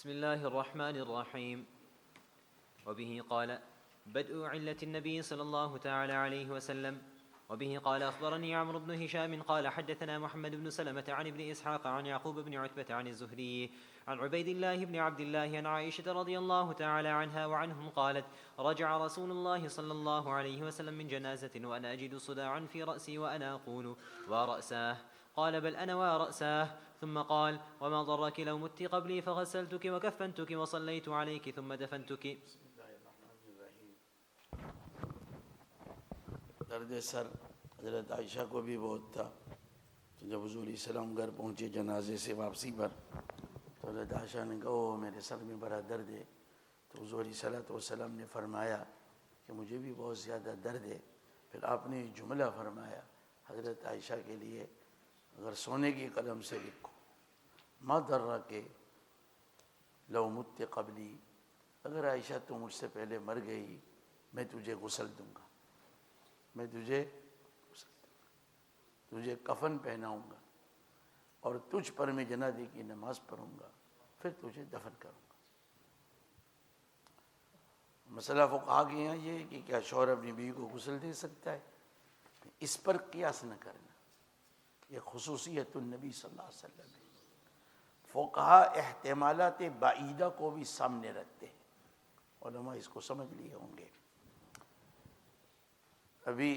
بسم الله الرحمن الرحيم. وبه قال بدء علة النبي صلى الله تعالى عليه وسلم. وبه قال أخبرني عمرو بن هشام قال حدثنا محمد بن سلمة عن ابن إسحاق عن يعقوب بن عتبة عن الزهري عن عبيد الله بن عبد الله عن عائشة رضي الله تعالى عنها وعنهم قالت رجع رسول الله صلى الله عليه وسلم من جنازة وأنا أجد صداعا في رأسي وأنا أقول ورأساه، قال بل أنا ورأساه، ثم قال وما ضرك لو مت قبلي فغسلتك وكفنتك وصليت عليك ثم دفنتك. درد سر حضرت عائشہ کو بھی بہت تھا، تو جب حضور علیہ السلام گھر پہنچے جنازے سے واپسی پر تو حضرت عائشہ نے کہا او میرے سر میں بڑا درد ہے، تو حضور علیہ السلام نے فرمایا کہ مجھے بھی بہت زیادہ درد ہے۔ پھر آپ نے جملہ فرمایا حضرت عائشہ کے لیے، اگر سونے کی قلم سے لکھو ما ضرک لو مت قبلی، اگر عائشہ تو مجھ سے پہلے مر گئی میں تجھے غسل دوں گا، میں تجھے کفن پہناؤں گا اور تجھ پر میں جنازے کی نماز پڑھوں گا، پھر تجھے دفن کروں گا۔ مسئلہ فقہا کے یہاں یہ ہے کہ کیا شوہر اپنی بیوی کو غسل دے سکتا ہے؟ اس پر قیاس نہ کرنا، یہ خصوصیت النبی صلی اللہ علیہ وسلم ہے۔ فقہا احتمالات بعیدہ کو بھی سامنے رکھتے ہیں، علماء اس کو سمجھ لیے ہوں گے۔ ابھی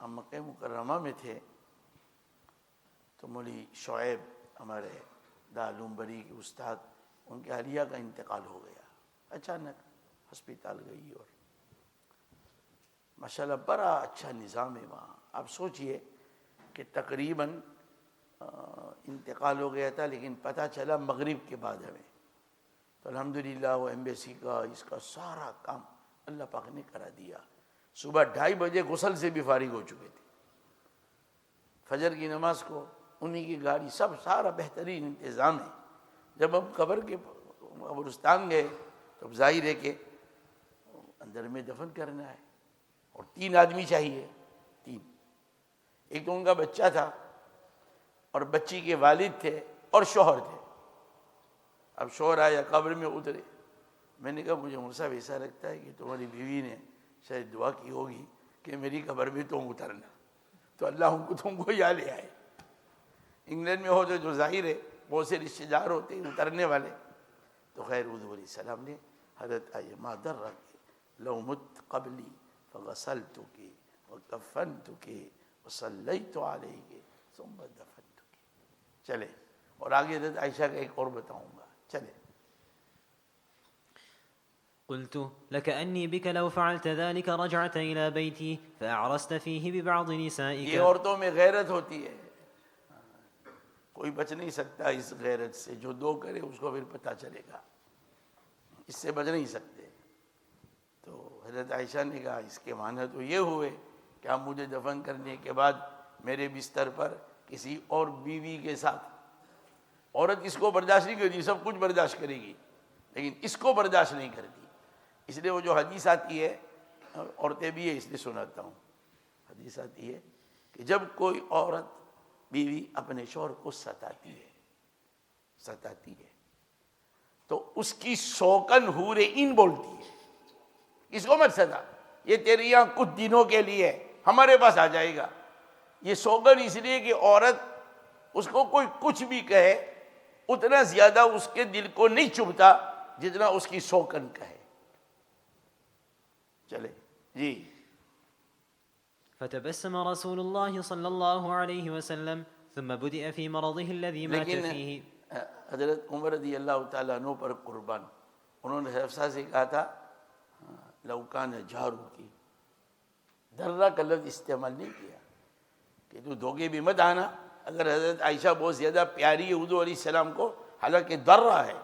ہم مکہ مکرمہ میں تھے تو مولوی شعیب ہمارے دارالعلوم بری کے استاد، ان کے اہلیہ کا انتقال ہو گیا، اچانک ہسپتال گئی، اور ماشاءاللہ بڑا اچھا نظام ہے وہاں۔ آپ سوچئے کہ تقریباً انتقال ہو گیا تھا لیکن پتہ چلا مغرب کے بعد ہمیں، تو الحمدللہ وہ ایمبیسی کا اس کا سارا کام اللہ پاک نے کرا دیا۔ صبح 2:30 بجے غسل سے بھی فارغ ہو چکے تھے، فجر کی نماز کو انہی کی گاڑی، سب سارا بہترین انتظام ہے۔ جب ہم قبرستان گئے تو ظاہر ہے کہ اندر میں دفن کرنا ہے، اور 3 آدمی چاہیے، 3، ایک تو ان کا بچہ تھا اور بچی کے والد تھے اور شوہر تھے۔ اب شوہر آیا، قبر میں اترے، میں نے کہا مجھے عمر صاحب ایسا لگتا ہے کہ تمہاری بیوی نے شاید دعا کی ہوگی کہ میری قبر میں تم اترنا، تو اللہ ان کو تم کو یہاں لے آئے۔ انگلینڈ میں ہو جو ظاہر ہے بہت سے رشتے دار ہوتے ہیں اترنے والے، تو خیر حضور علیہ السلام نے حضرت ما ضرک لو مت قبلی فغسلتک وکفنتک وصلیت علیک ثم دفنتک۔ چلے، اور آگے حضرت عائشہ کا ایک اور بتاؤں گا، چلے۔ قلت لكأني بك لو فعلت ذلك رجعت إلى بيتي فأعرست فيه ببعض نسائك۔ یہ عورتوں میں غیرت ہوتی ہے، کوئی بچ نہیں سکتا اس غیرت سے، جو دو کرے اس کو پھر پتہ چلے گا، اس سے بچ نہیں سکتے۔ تو حضرت عائشہ نے کہا اس کے معنی تو یہ ہوئے کہ آپ مجھے دفن کرنے کے بعد میرے بستر پر کسی اور بیوی کے ساتھ، عورت اس کو برداشت نہیں کرتی، سب کچھ برداشت کرے گی لیکن اس کو برداشت نہیں کرتی، اس لیے وہ جو حدیث آتی ہے، عورتیں بھی ہے اس لیے سناتا ہوں، حدیث آتی ہے کہ جب کوئی عورت بیوی اپنے شوہر کو ستاتی ہے تو اس کی شوکن حور عین بولتی ہے اس کو مت ستا، یہ تیرے یہاں کچھ دنوں کے لیے ہمارے پاس آ جائے گا۔ یہ شوکن اس لیے کہ عورت اس کو کوئی کچھ بھی کہے اتنا زیادہ اس کے دل کو نہیں چبھتا جتنا اس کی شوکن کہے۔ چلے جی۔ فتبسم رسول الله صلى الله عليه وسلم ثم بدأ في مرضه الذي مات فيه۔ حضرت عمر رضی اللہ تعالیٰ عنہ پر قربان، انہوں نے حفصہ سے کہا تھا لوکان جارو کی، درہ کا لفظ استعمال نہیں کیا کہ تو دھوکے بھی مت آنا۔ اگر حضرت عائشہ بہت زیادہ پیاری ہے حضور علیہ السلام کو، حالانکہ درہ ہے،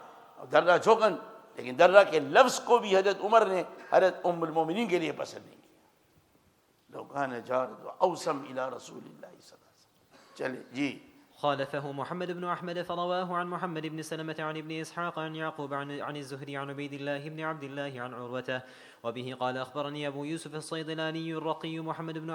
درہ جھوکن، لیکن درہ کے لفظ کو بھی حضرت عمر نے حضرت ام المومنین کے لیے پسند نہیں کیا۔ لوکان جار اوسم الی رسول اللہ صلی اللہ علیہ وسلم۔ چلے جی۔ خالفه محمد بن أحمد فرواه عن محمد بن سلمة عن ابن إسحاق عن يعقوب عن الزهري عن عبيد الله بن عبد الله عن عروة وبه قال أخبرني أبو يوسف الصيدلاني الرقي محمد بن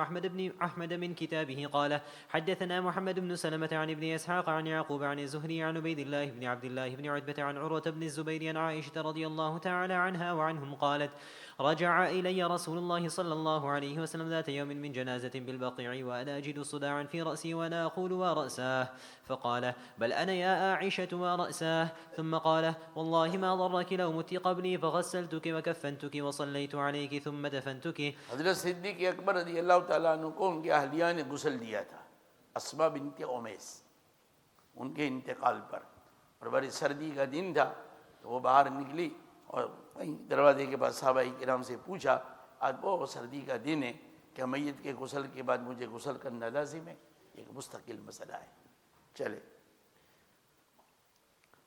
أحمد من كتابه قال حدثنا محمد بن سلمة عن ابن إسحاق عن يعقوب عن الزهري عن عبيد الله بن عبد الله بن عتبة عن عروة بن الزبير عن عائشة رضي الله تعالى عنها وعنهم قالت رجع إلي رسول الله صلى الله عليه وسلم ذات يوم من جنازة بالبقيع وأنا أجد صداعا في رأسي وأنا أقول ورأساه فقال بل أنا يا عائشة ورأساه ثم قال والله ما ضرك لو مت قبلي فغسلتك وكفنتك وصليت عليك ثم دفنتك. حضرت صدیق اکبر رضی اللہ تعالیٰ عنہ کو ان کے اہلیہ نے غسل دیا تھا اسماء بنت امیس ان کے انتقال پر، اور بڑی سردی کا دن تھا تو وہ باہر نکلی اور دروازے کے پاس صحابہ کرام سے پوچھا آج بہت سردی کا دن ہے کہ میت کے غسل کے بعد مجھے غسل کرنا لازم ہے؟ ایک مستقل مسئلہ ہے. چلے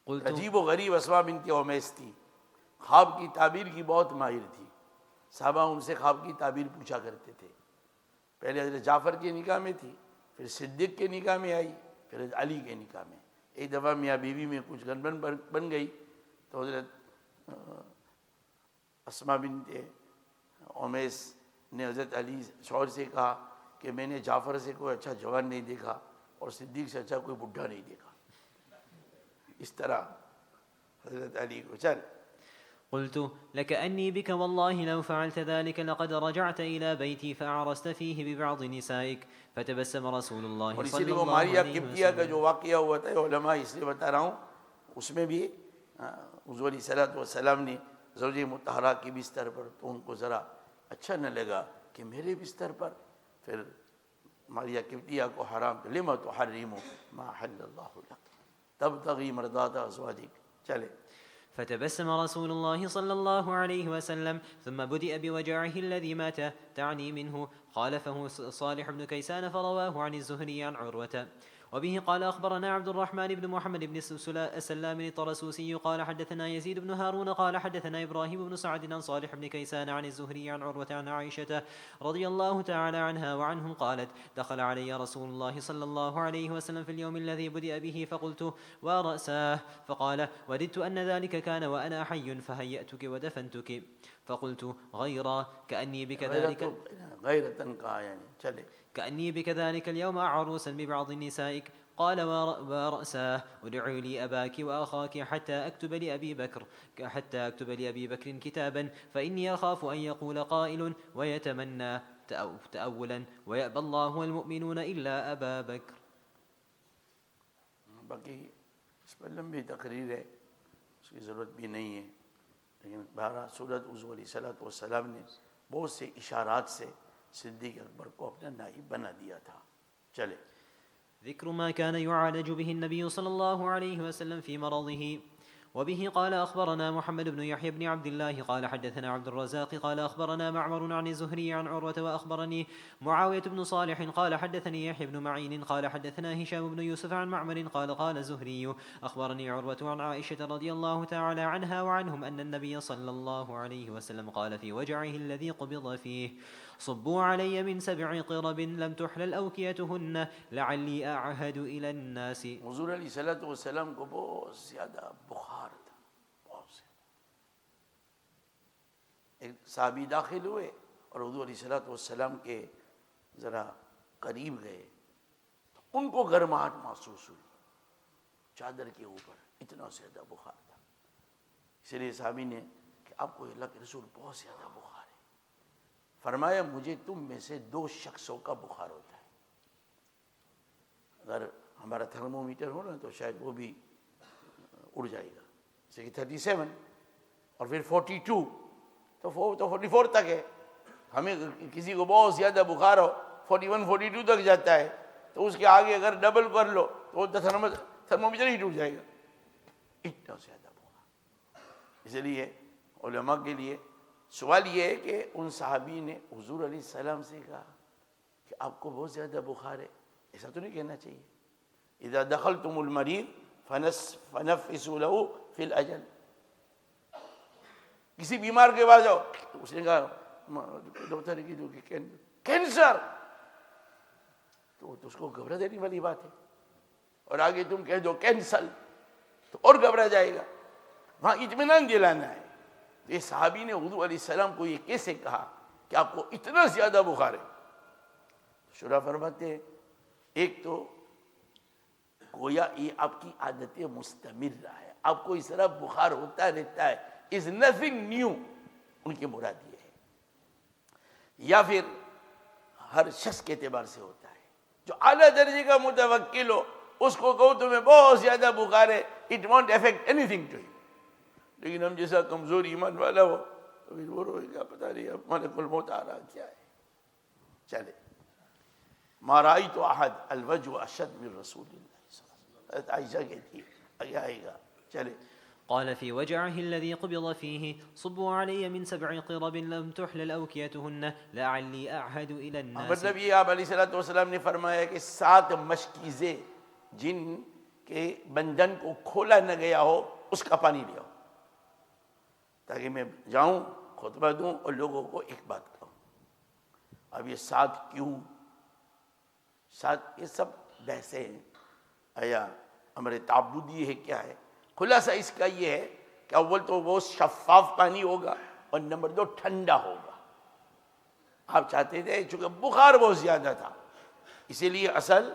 عجیب و غریب اسماء بنت امیس تھی، خواب کی تعبیر کی بہت ماہر تھی. صحابہ ان سے خواب کی تعبیر پوچھا کرتے تھے. پہلے حضرت جعفر کے نکاح میں تھی، پھر صدیق کے نکاح میں آئی، پھر حضرت علی کے نکاح میں. ایک دفعہ میاں بیوی میں کچھ گڑبڑ بن گئی تو حضرت اسماء بنت امیس نے حضرت علی شوہر سے کہا کہ میں نے جعفر سے کوئی اچھا جوان نہیں دیکھا اور صدیق سے اچھا کوئی بڈھا نہیں دیکھا. اس طرح حضرت علی کو چل. قلت لكأني بك والله لو فعلت ذلك لقد رجعت إلى بيتي فأعرست فيه ببعض نسائك فتبسم رسول الله صلى الله عليه وسلم. اور اسی لیے وہ ماریہ قبطیہ کا جو واقعہ ہوا تھا علماء اس لیے بتا رہا ہوں، اس میں بھی حضور علیہ الصلوۃ والسلام نے زوجہ مطہرہ کی بستر پر تو ان کو ذرا اچھا نہ لگا کہ میرے بستر پر، پھر ماریہ قبطیہ کو حرام تو لما تحرم ما حل اللہ لک تبتغی مرضات ازواجک. چلے فتبسم رسول الله صلى الله عليه وسلم ثم بدأ بوجعه الذي مات تعني منه. خالفه صالح بن كيسان فرواه عن الزهري عن عروة وبه قال أخبرنا عبد الرحمن بن محمد بن السلام الطرسوسي قال حدثنا يزيد بن هارون قال حدثنا إبراهيم بن سعد عن صالح بن كيسان عن الزهري عن عروة عن عائشة رضي الله تعالى عنها وعنهم قالت دخل علي رسول الله صلى الله عليه وسلم في اليوم الذي بدأ به فقلت ورأساه فقال وددت أن ذلك كان وأنا حي فهيأتك ودفنتك فقلت غيرا كأني بكذلك كأني بكذلك اليوم عروسا ببعض نسائك. قال ورأساه ادعوا لي أباك وأخاك حتى أكتب لأبي بكر كتابا فإني أخاف أن يقول قائل ويتمنى تأولا ويأبى الله والمؤمنون إلا أبا بكر. باقی اس پر لمبی تقریر ہے، اس کی ضرورت بھی نہیں ہے، لیکن بہرحال سورت حضور علیہ الصلوۃ والسلام نے بہت سے اشارات سے صدیق اکبر کو اپنا نائب بنا دیا تھا. چلے ذكر ما كان يعالج به النبي صلى الله عليه وسلم في مرضه. وبه قال أخبرنا محمد بن يحيى بن عبد الله قال حدثنا عبد الرزاق قال أخبرنا معمر عن الزهري عن عروة وأخبرني معاوية بن صالح قال حدثني يحيى بن معين قال حدثنا هشام بن يوسف عن معمر قال الزهري أخبرني عروة عن عائشة رضي الله تعالى عنها وعنهم أن النبي صلى الله عليه وسلم قال في وجعه الذي قبض فيه صبوا علي من 7 قرب لم تحلل أوكيتهن لعلي أعهد إلى الناس. حضور علیہ الصلوۃ والسلام کو بہت زیادہ بخار تھا، بہت زیادہ. ایک صحابی داخل ہوئے اور حضور علیہ الصلوۃ والسلام کے ذرا قریب گئے تو ان کو گرماہٹ محسوس ہوئی چادر کے اوپر، اتنا زیادہ بخار تھا. اس لیے صحابی نے کہ آپ کو اللہ کے رسول بہت زیادہ بخار ہے. فرمایا مجھے تم میں سے 2 شخصوں کا بخار ہوتا ہے. اگر ہمارا تھرمومیٹر ہو نا تو شاید وہ بھی اڑ جائے گا. جیسے کہ 37 اور پھر 42 تو 44 تک ہے. ہمیں کسی کو بہت زیادہ بخار ہو 41 42 تک جاتا ہے تو اس کے آگے اگر ڈبل کر لو تو تھرمومیٹر ہی ٹوٹ جائے گا، اتنا زیادہ بخار. اس لیے علماء کے لیے سوال یہ ہے کہ ان صحابی نے حضور علیہ السلام سے کہا کہ آپ کو بہت زیادہ بخار ہے، ایسا تو نہیں کہنا چاہیے. اذا دخلتم المریض فنفسوا له فی الاجل. کسی بیمار کے پاس جاؤ، اس نے کہا ڈاکٹر نے کہا کینسر، تو اس کو گھبرا دینے والی بات ہے. اور آگے تم کہہ دو کینسل تو اور گھبرا جائے گا. وہاں اطمینان دلانا ہے. تو یہ صحابی نے حضور علیہ السلام کو یہ کیسے کہا کہ آپ کو اتنا زیادہ بخار ہے؟ شورا فرماتے ہیں ایک تو گویا یہ آپ کی عادت مستمر رہا ہے, آپ کو اس طرح بخار ہوتا رہتا ہے, از نتھنگ نیو, ان کے مراد یہ ہے. یا پھر ہر شخص کے اعتبار سے ہوتا ہے, جو اعلیٰ درجے کا متوکل ہو اس کو کہو تمہیں بہت زیادہ بخار ہے, it want effect any thing to ہم. لیکن ہم جیسا کمزور ایمان والا ہو تو پھر وہ روئے گا, پتہ نہیں اب ملک الموت آ رہا کیا ہے. چلے ما رأیت احد الوجه اشد من رسول اللہ صلی اللہ علیہ وسلم. عائشہ کہتی ہے آگے آئے گا. چلے قال في وجعه الذي قبض فيه صبوا علي من 7 قرب لم تحلل أوكيتهن لعلي أعهد إلى الناس. مطلب یہ آپ علیہ السلام نے فرمایا کہ 7 مشکیزیں جن کے بندن کو کھولا نہ گیا ہو اس کا پانی لے آؤ, تاکہ میں جاؤں خطبہ دوں اور لوگوں کو ایک بات کہوں. اب یہ 7 کیوں 7, یہ سب بحثیں ہیں. آیا امر تعبدی ہے کیا ہے؟ خلاصہ اس کا یہ ہے کہ اول تو وہ شفاف پانی ہوگا اور نمبر 2 ٹھنڈا ہوگا. آپ چاہتے تھے چونکہ بخار بہت زیادہ تھا اسی لیے اصل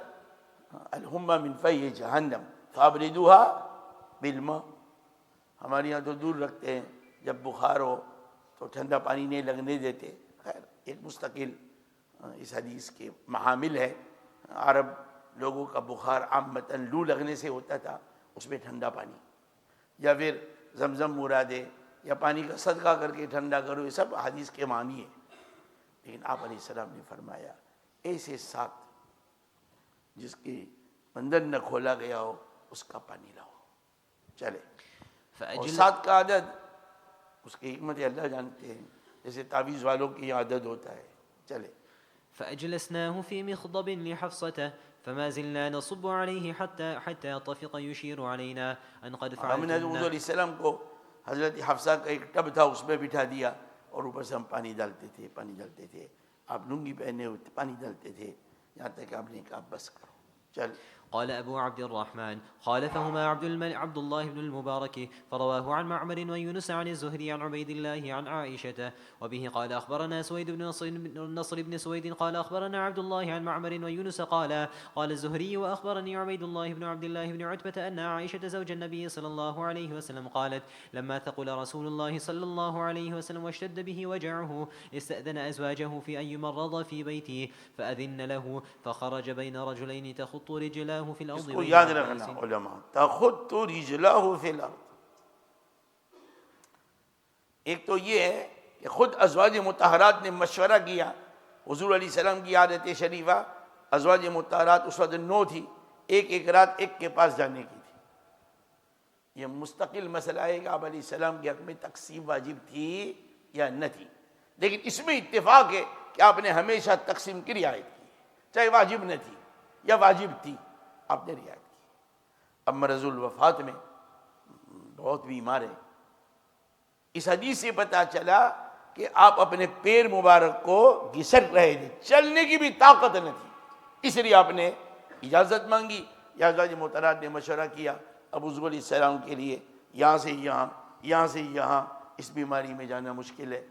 الحمہ من فی جہنم فابردوها بالماء. ہمارے یہاں تو دور رکھتے ہیں, جب بخار ہو تو ٹھنڈا پانی نہیں لگنے دیتے. خیر ایک مستقل اس حدیث کے محامل ہے. عرب لوگوں کا بخار عامتاً لو لگنے سے ہوتا تھا, اس میں ٹھنڈا پانی یا پھر زمزم مرادے یا پانی کا صدقہ کر کے ٹھنڈا کرو, یہ سب حدیث کے معنی ہے. لیکن آپ علیہ السلام نے فرمایا ایسے 7 جس کے بندن نہ کھولا گیا ہو اس کا پانی لاؤ. چلے اور 7 کا عدد اس کی حکمت اللہ جانتے ہیں, جیسے تعویذ والوں کی عدد ہوتا ہے. چلے فأجلسناه في مخضب لحفصة فما زلنا نصب عليه حتى طفق يشير علينا أن قد ہم نے حضور علیہ السلام کو حضرت حفصہ کا ایک ٹب تھا اس میں بٹھا دیا اور اوپر سے ہم پانی ڈالتے تھے. آپ لنگی پہنے ہوتے پانی ڈالتے تھے یہاں تک کہ آپ نے کہا بس کرو. چل قال أبو عبد الرحمن خالفهما عبد الله بن المبارك فرواه عن معمر ويونس عن الزهري عن عبيد الله عن عائشة وبه قال أخبرنا سويد بن نصر بن سويد قال أخبرنا عبد الله عن معمر ويونس قال الزهري وأخبرني عبيد الله بن عتبة أن عائشة زوج النبي صلى الله عليه وسلم قالت لما ثقل رسول الله صلى الله عليه وسلم واشتد به وجعه استأذن أزواجه في أن يمرض في بيته فأذن له فخرج بين رجلين تخط رجلاه في الأرض. اس کو یاد رکھنا علماء, تخط رجلاه في الأرض. ایک تو یہ ہے کہ خود ازواج مطہرات نے مشورہ کیا. حضور علیہ السلام کی عادت شریفہ ازواج مطہرات اس وقت 9 تھی, ایک رات ایک کے پاس جانے کی تھی. یہ مستقل مسئلہ ہے کہ آپ علیہ السلام کے حق میں تقسیم واجب تھی یا نہ تھی, لیکن اس میں اتفاق ہے کہ آپ نے ہمیشہ تقسیم کی رعایت کی, چاہے واجب نہ تھی یا واجب تھی آپ نے رعایت کی. اب مرض الوفات میں بہت بیمار ہے. اس حدیث سے پتہ چلا کہ آپ اپنے پیر مبارک کو گھسٹ رہے تھے, چلنے کی بھی طاقت نہ تھی, اس لیے آپ نے اجازت مانگی. یا ازواج مطہرات نے مشورہ کیا ابو ذر علیہ السلام کے لیے یہاں سے یہاں, یہاں سے یہاں اس بیماری میں جانا مشکل ہے,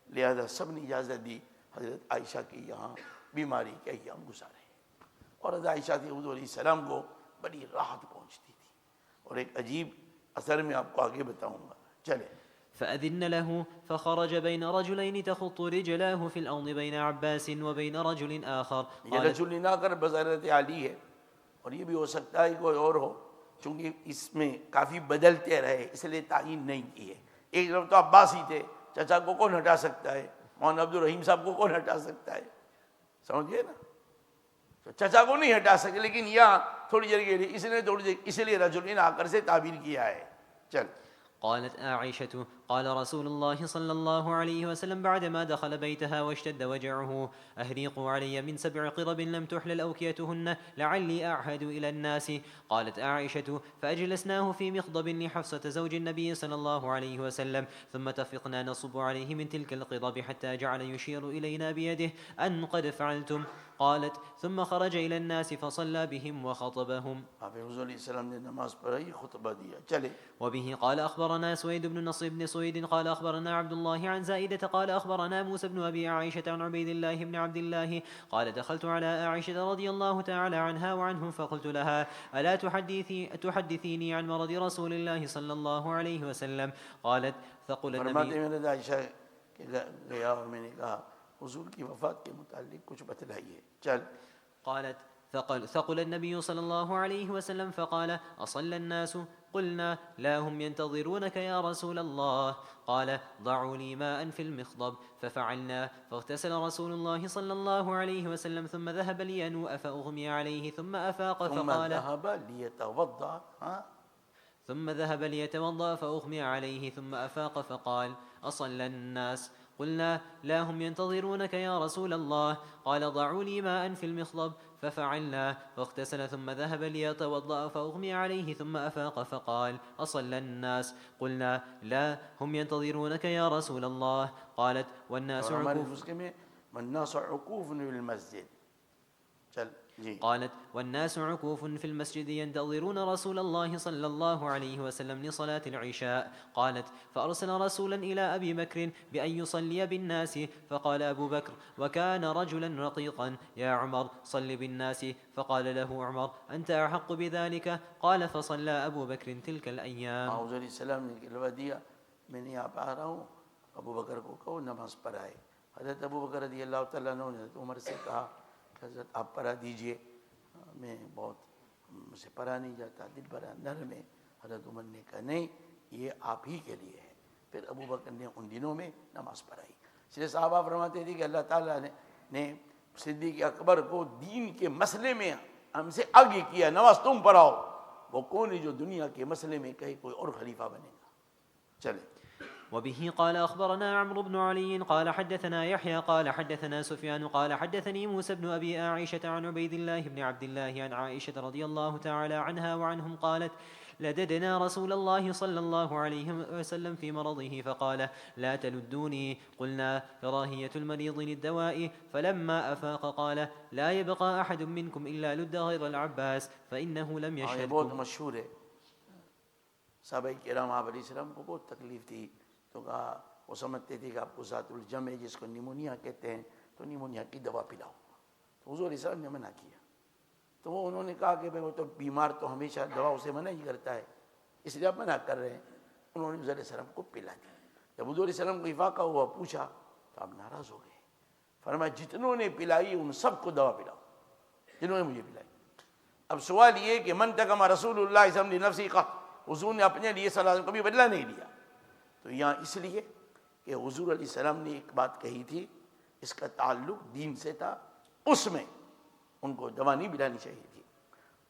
لہذا سب نے اجازت دی. حضرت عائشہ کی یہاں بیماری کے ایام گزارے اور حضرت عائشہ سے حضور علیہ السلام کو بڑی راحت پہنچتی تھی. اور ایک عجیب اثر میں آپ کو آگے بتاؤں گا. چلے فأذن له فخرج بين رجلين تخط رجلاه في الأرض بين عباس وبين رجل آخر. یہ رجل نہ کر بصیرت عالی ہے, اور یہ بھی ہو سکتا ہے کوئی اور ہو, چونکہ اس میں کافی بدلتے رہے اس لیے تعین نہیں کی ہے. ایک طرف تو عباس ہی تھے, چچا کو کون ہٹا سکتا ہے, مولانا عبد الرحیم صاحب کو کون ہٹا سکتا ہے, سمجھئے نا, تو چچا کو نہیں ہٹا سکتے, لیکن یہاں تھوڑی جگہ اس نے تھوڑی جگہ, اس لیے رجل آ کر سے تعبیر کیا ہے. چل قالت عائشة قال رسول الله صلى الله عليه وسلم بعدما دخل بيتها واشتد وجعه: أهريقوا علي من 7 قرب لم تحلل أوكيتهن لعلي أعهد إلى الناس. قالت عائشة: فأجلسناه في مخضب لحفصة زوج النبي صلى الله عليه وسلم، ثم تفقنا نصب عليه من تلك القرب حتى جعل يشير إلينا بيده أن قد فعلتم. قالت: ثم خرج إلى الناس فصلى بهم وخطبهم. آپ حضور علیہ السلام نے نماز پڑھائی، خطبہ دیا. چلے. وبه قال أخبرنا سويد بن نصر بن سويد قال أخبرنا عبد الله عن زائدة قال أخبرنا موسى بن أبي عائشة عن عبيد الله بن عبد الله قال: دخلت على عائشة رضي الله تعالى عنها وعنهم فقلت لها: ألا تحدثيني عن مرض رسول الله صلى الله عليه وسلم؟ قالت: ثقل فرماتے النبي. میں نے عائشہ کہ گیا اور میں نے کہا حضور کی وفات کے متعلق کچھ بتلائیے. چل. قالت: ثقل النبي صلى الله عليه وسلم فقال: أصلى الناس؟ قلنا: لا هم ينتظرونك يا رسول الله. قال: ضعوا لي ماء في المخضب. ففعلنا، فاغتسل رسول الله صلى الله عليه وسلم ثم ذهب لينوء فأغمي عليه ثم أفاق فقال: ثم ذهب ليتوضأ فأغمي عليه ثم أفاق فقال: أصلى الناس؟ قلنا: لا هم ينتظرونك يا رسول الله. قال: ضعوا لي ماء في المخضب. ففعلنا، فاغتسل ثم ذهب ليتوضأ فأغمي عليه ثم أفاق فقال: أصلى الناس؟ قلنا: لا هم ينتظرونك يا رسول الله. قالت: والناس عكوف في المسجد. قالت: والناس عكوف في المسجد ينتظرون رسول الله صلى الله عليه وسلم لصلاة العشاء. قالت: فأرسل رسولا إلى أبي بكر بأن يصلي بالناس. فقال أبو بكر وكان رجلا رقيقا: يا عمر صل بالناس. فقال له عمر: أنت أحق بذلك. قال: فصلى أبو بكر تلك الأيام. حضور علیہ السلام نے کہلوا دیا میں نے آپ آ رہا ہوں، ابو بکر کو کہو نماز پڑھائے. حضرت ابو بکر رضی اللہ تعالیٰ عنہ نے حضرت عمر سے کہا کہ حضرت آپ پڑھا دیجئے، میں بہت مجھ سے پڑھا نہیں جاتا، دل بڑا نرم ہے. حضرت عمر نے کہا نہیں، یہ آپ ہی کے لیے ہے. پھر ابو بکر نے ان دنوں میں نماز پڑھائی. اس لیے صحابہ فرماتے تھے کہ اللہ تعالیٰ نے صدیق اکبر کو دین کے مسئلے میں ہم سے آگے کیا، نماز تم پڑھاؤ. وہ کون ہے جو دنیا کے مسئلے میں کہیں کوئی اور خلیفہ بنے گا؟ چلے. وبه قال أخبرنا عمرو بن علي قال حدثنا يحيى قال حدثنا سفيان قال حدثني موسى بن أبي عائشة عن عبيد الله بن عبد الله عن عائشة رضي الله تعالى عنها وعنهم قالت: لددنا رسول الله صلى الله عليه وسلم في مرضه فقال: لا تلدوني. قلنا: كراهية المريض للدواء. فلما أفاق قال: لا يبقى أحد منكم إلا لد غير العباس فإنه لم يشهدكم. بہت مشہور ہے. صحابہ کرام آپ علیہ السلام کو بہت تکلیف تھی، تو کہا وہ سمجھتے تھے کہ آپ کو ذات الجم ہے جس کو نیمونیا کہتے ہیں، تو نیمونیا کی دوا پلاؤ. تو حضور علیہ السلام نے منع کیا. تو وہ انہوں نے کہا کہ وہ تو بیمار تو ہمیشہ دوا اسے منع ہی کرتا ہے، اس لیے آپ منع کر رہے ہیں. انہوں نے حضور علیہ السلام کو پلا دی. جب حضور علیہ السلام کو افاقہ ہوا پوچھا تو آپ ناراض ہو گئے. فرمایا جتنوں نے پلائی ان سب کو دوا پلاؤ جنہوں نے مجھے پلائی. اب سوال یہ کہ من تکم رسول اللہ صلی اللہ علیہ وسلم لنفسی کا، حضور نے اپنے لیے صلی اللہ علیہ وسلم کبھی بدلہ نہیں لیا. تو یہاں اس لیے کہ حضور علیہ السلام نے ایک بات کہی تھی، اس کا تعلق دین سے تھا، اس میں ان کو دوا نہیں پلانی چاہیے تھی.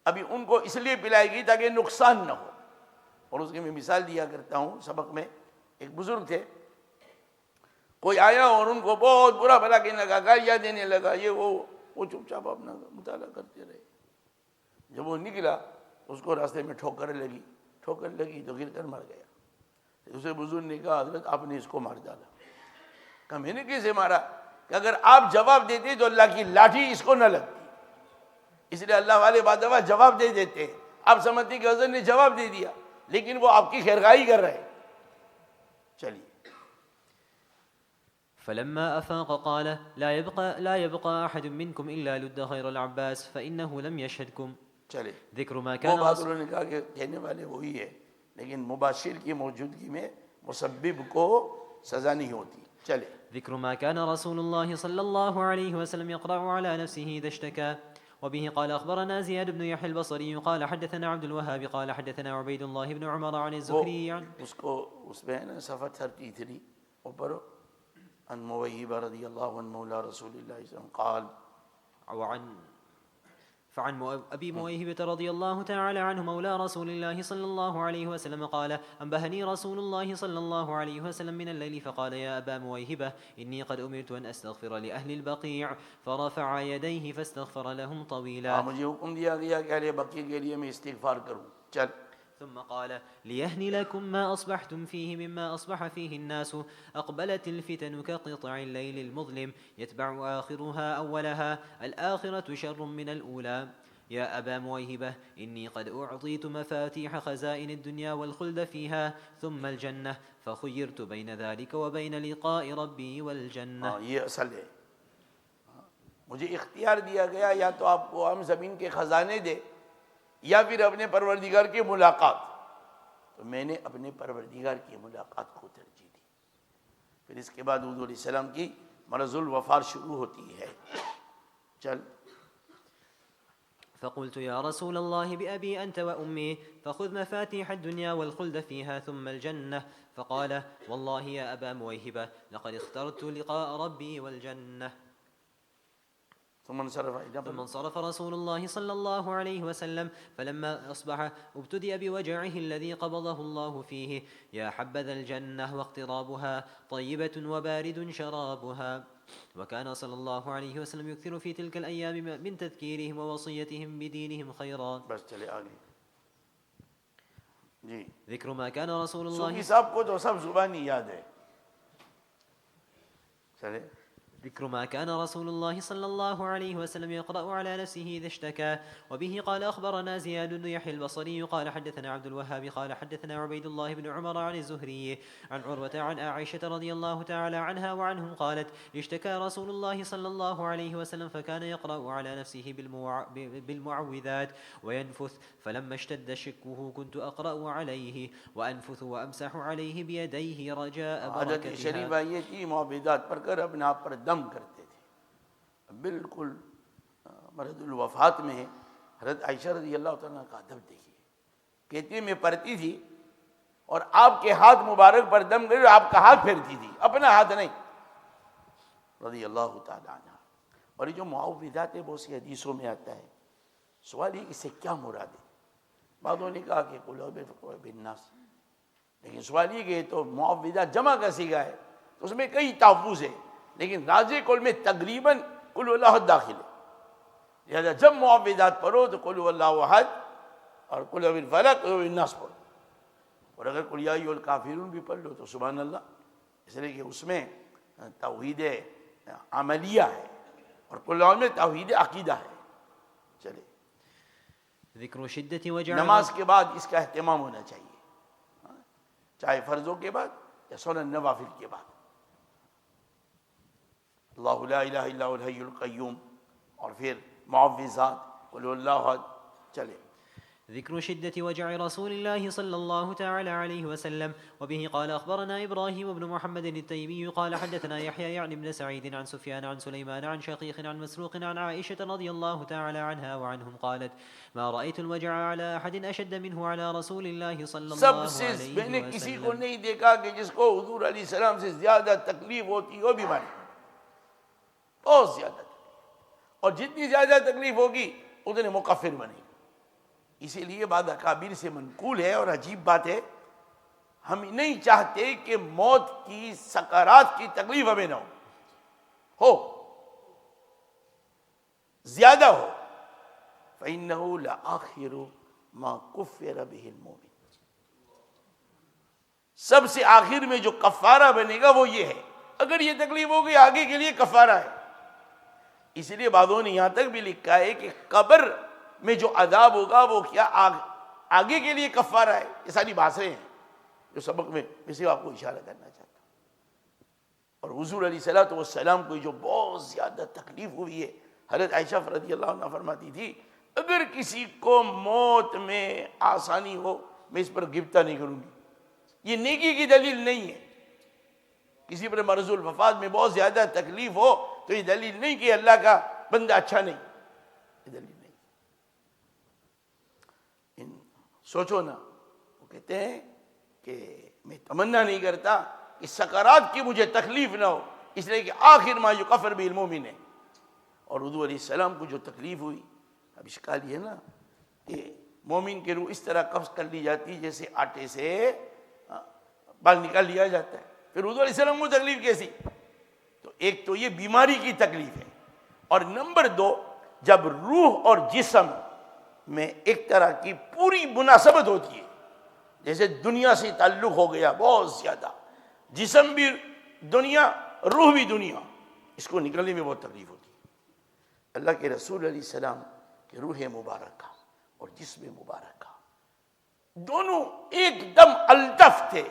ابھی ان کو اس لیے پلائی گئی تاکہ نقصان نہ ہو. اور اس کی میں مثال دیا کرتا ہوں سبق میں. ایک بزرگ تھے، کوئی آیا اور ان کو بہت برا بھلا کہنے لگا، گالیاں دینے لگا، یہ وہ چپ چاپ اپنا مطالعہ کرتے رہے. جب وہ نکلا اس کو راستے میں ٹھوکر لگی تو گر کر مر گیا. دوسرے بزرگ نے کہا حضرت آپ نے اس کو مار ڈالا. کہا میں نے کیسے مارا؟ کہ اگر آپ جواب دیتے تو اللہ کی لاٹھی اس کو نہ لگتی. اس لیے اللہ والے بعد دفعہ جواب دے دیتے ہیں. آپ سمجھتے کہ حضرت نے جواب دے دیا لیکن وہ آپ کی خیرخواہی کر رہے. چلیے. فلما أفاق قال: لا يبقى أحد منكم إلا لد خير العباس فإنه لم يشهدكم. چلے. ذکر ما وہ كان بات انہوں نے کہا کہ کہنے والے وہی ہے لیکن مباشر کی موجودگی میں مسبب کو سزا نہیں ہوتی. چلے. ذكر ما كان رسول الله صلى الله عليه وسلم يقرأ على نفسه إذا اشتكى. وبه قال أخبرنا زياد بن يحيى البصري قال حدثنا عبد الوهاب قال حدثنا عبيد الله بن عمر عن الزهري عن اس کو اس میں ہے نا صفحہ 33 اوپر عن موہب رضی اللہ عنہ مولا رسول اللہ صلی اللہ علیہ وسلم قال فعن أبي مويهبة رضي الله تعالى عنه مولى رسول الله صلى الله عليه وسلم قال أنبهني رسول الله صلى الله عليه وسلم من الليل فقال يا أبا مويهبة إني قد أمرت أن أستغفر لأهل البقيع فرفع يديه فاستغفر لهم طويلا. مجھے حکم دیا گیا کہ اہل بقیع کے لیے میں استغفار کروں. چل. ثم قال ليهن لكم ما أصبحتم فيه مما أصبح فيه الناس أقبلت الفتن كقطع الليل المظلم يتبع آخرها أولها الآخرة شر من الأولى. يا أبا مويهبة إني قد أعطيت مفاتيح خزائن الدنيا والخلد فيها ثم الجنة فخيرت بين ذلك وبين لقاء ربي والجنة. یہ اصل ہے. مجھے اختیار دیا گیا یا تو آپ کو ہم زمین کے خزانے دے یا پھر اپنے پروردگار کی ملاقات. تو میں نے اپنے پروردگار کی ملاقات کو ترجیح دی. پھر اس کے بعد حضور علیہ السلام کی مرض الوفات شروع ہوتی ہے. چل. فقلت يا رسول الله بأبي أنت وأمي فخذ مفاتيح الدنيا والخلد فيها ثم الجنة. فقال والله يا أبا مويهبة لقد اخترت لقاء ربي والجنة. ثم انصرف رسول الله صلى الله عليه وسلم فلما أصبح ابتدأ بوجعه الذي قبضه الله فيه. يا حبذا الجنة واقترابها طيبة وبارد شرابها. وكان صلى الله عليه وسلم يكثر في تلك الأيام من تذكيرهم ووصيتهم بدينهم خيرا. بس چلے آگے. جی ذكر ما كان رسول الله صوفی صاحب کو تو سب زبانی یاد ہے. چلے. ذكر ما كان رسول الله صلى الله عليه وسلم يقرأ على نفسه إذا اشتكى. وبه قال أخبرنا زياد بن يحيى البصري قال حدثنا عبد الوهاب قال حدثنا عبيد الله بن عمر عن الزهري عن عروة عن عائشة رضي الله تعالى عنها وعنهم قالت اشتكى رسول الله صلى الله عليه وسلم فكان يقرأ على نفسه بالمعوذات وينفث فلما اشتد شكه كنت أقرأ عليه وأنفث وأمسح عليه بيديه رجاء حضرت شریف بركتها. یہ تھی معوذات پڑھ کر اپنے آپ پر دم کرتے تھے. بالکل مرض الوفات میں حضرت عائشہ رضی اللہ تعالیٰ کا ادب دیکھیے. کہتی ہے میں پڑھتی تھی اور آپ کے ہاتھ مبارک پر دم کر آپ کا ہاتھ پھیرتی تھی, اپنا ہاتھ نہیں, رضی اللہ تعالیٰ عنہ. اور یہ جو معوذات ہے بہت سی حدیثوں میں آتا ہے. سوال یہ اس سے کیا مراد ہے؟ بعضوں نے کہا کہ قل اعوذ بالناس, لیکن سوال یہ کہ تو معوذات جمع کا صیغہ ہے تو اس میں کئی تحفظ ہے, لیکن راجح قول میں تقریباً قل اللہ داخل ہے. لہذا جب معوذات پڑھو تو قل اللہ احد اور قل اعوذ بالفلق اور بالناس پڑھو, اور اگر قل یا ایھا الکافرون بھی پڑھ لو تو سبحان اللہ, اس لیے کہ اس میں توحید عملیہ ہے اور قل اعوذ میں توحید عقیدہ ہے. چلے. ذكر شدة وجع نماز کے بعد اس کا اہتمام ہونا چاہیے, چاہے فرضوں کے بعد یا سنن نوافل کے بعد. اللہ لا الہ الا هو الحی القیوم, اور پھر معوذات قل اللہ احد. چلے. ذكر شدة وجع رسول الله صلى الله تعالى عليه وسلم. وبه قال أخبرنا إبراهيم بن محمد التيمي قال حدثنا يحيى يعني بن سعيد عن سفيان عن سليمان عن شقيق عن مسروق عن عائشة رضي الله تعالى عنها وعنهم قالت ما رأيت الوجع على أحد أشد منه على رسول الله صلى الله سب سے میں نے عليه کسی کو وسلم. نہیں دیکھا کہ جس کو حضور علیہ السلام سے زیادہ تکلیف ہوتی ہو بیماری, بہت زیادہ تکلیف, اور جتنی زیادہ تکلیف ہوگی اتنے مکفر بنے گی. اسی لیے بعض اکابر سے منقول ہے, اور عجیب بات ہے ہم نہیں چاہتے کہ موت کی سکرات کی تکلیف ہمیں نہ ہو زیادہ ہو. فَإِنَّهُ لَآخِرُ مَا كُفِّرَ بِهِ الْمُؤْمِنِ, سب سے آخر میں جو کفارہ بنے گا وہ یہ ہے. اگر یہ تکلیف ہوگی آگے کے لیے کفارہ ہے. اس لیے بعضوں نے یہاں تک بھی لکھا ہے کہ قبر میں جو عذاب ہوگا وہ کیا آگے کے لیے کفارہ ہے. یہ ساری باتیں ہیں جو سبق میں اسے آپ کو اشارہ کرنا چاہتا ہوں. اور حضور علیہ الصلوۃ والسلام کو جو بہت زیادہ تکلیف ہوئی ہے, حضرت عائشہ رضی اللہ عنہ فرماتی تھی اگر کسی کو موت میں آسانی ہو میں اس پر غبطہ نہیں کروں گی. یہ نیکی کی دلیل نہیں ہے. کسی پر مرض الوفات میں بہت زیادہ تکلیف ہو تو یہ دلیل نہیں کہ اللہ کا بندہ اچھا نہیں, یہ دلیل نہیں. سوچو نا, وہ کہتے ہیں کہ میں تمنا نہیں کرتا کہ سکرات کی مجھے تکلیف نہ ہو, اس لیے کہ آخر ما یکفر بہ المؤمن ہے. اور حضور علیہ السلام کو جو تکلیف ہوئی اب اشکال یہ نا کہ مومن کی روح اس طرح قبض کر لی جاتی جیسے آٹے سے بال نکال لیا جاتا ہے، پھر حضور علیہ السلام کو تکلیف کیسی؟ تو ایک تو یہ بیماری کی تکلیف ہے، اور نمبر دو جب روح اور جسم میں ایک طرح کی پوری مناسبت ہوتی ہے، جیسے دنیا سے تعلق ہو گیا بہت زیادہ، جسم بھی دنیا روح بھی دنیا، اس کو نکلنے میں بہت تکلیف ہوتی ہے۔ اللہ کے رسول علیہ السلام کی روح مبارکہ اور جسم مبارکہ دونوں ایک دم الطف تھے،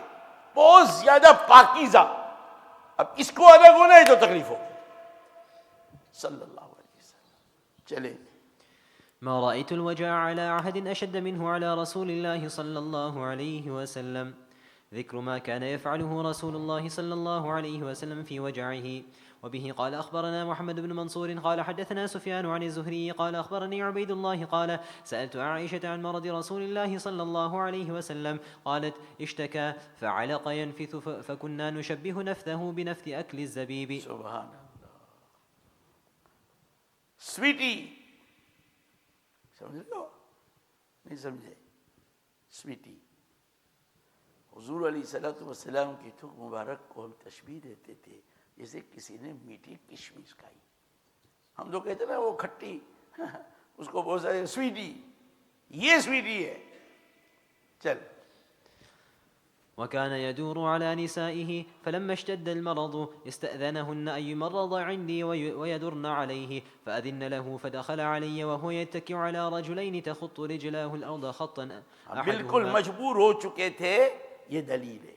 بہت زیادہ پاکیزہ، اب اس کو الگ ہونا ہے تو تکلیف ہوگی۔ صلی اللہ علیہ وسلم۔ چلے ما رأيت الوجع على أحد أشد منه على رسول الله صلى الله عليه وسلم. ذكر ما كان يفعله رسول الله صلى الله عليه وسلم في وجعه. وبه قال أخبرنا محمد بن منصور قال حدثنا سفيان عن الزهري قال أخبرني عبيد الله قال سألت عائشة عن مرض رسول الله صلى الله عليه وسلم قالت اشتكى فعلق ينفث فكنا نشبه نفثه بنفث أكل الزبيب. سبحان اللہ۔ سویٹی سمجھ لو نہیں سمجھے؟ سویٹی حضور علیہ السلام کی تھوک مبارک کو ہم تشبیہ دیتے تھے جیسے کسی نے میٹھی کشمش کھائی۔ ہم تو کہتے ہیں نا وہ کھٹی، اس کو بہت سارے سویٹی، یہ سویٹی ہے۔ چل وكان يدور على نسائه فلما اشتد المرض استأذنهن أن يمرض عندي ويدرن عليه فأذن له فدخل علي وهو يتكئ على رجلين تخط رجلاه الأرض خطا بالکل مجبور ہو چکے تھے، یہ دلیل ہے،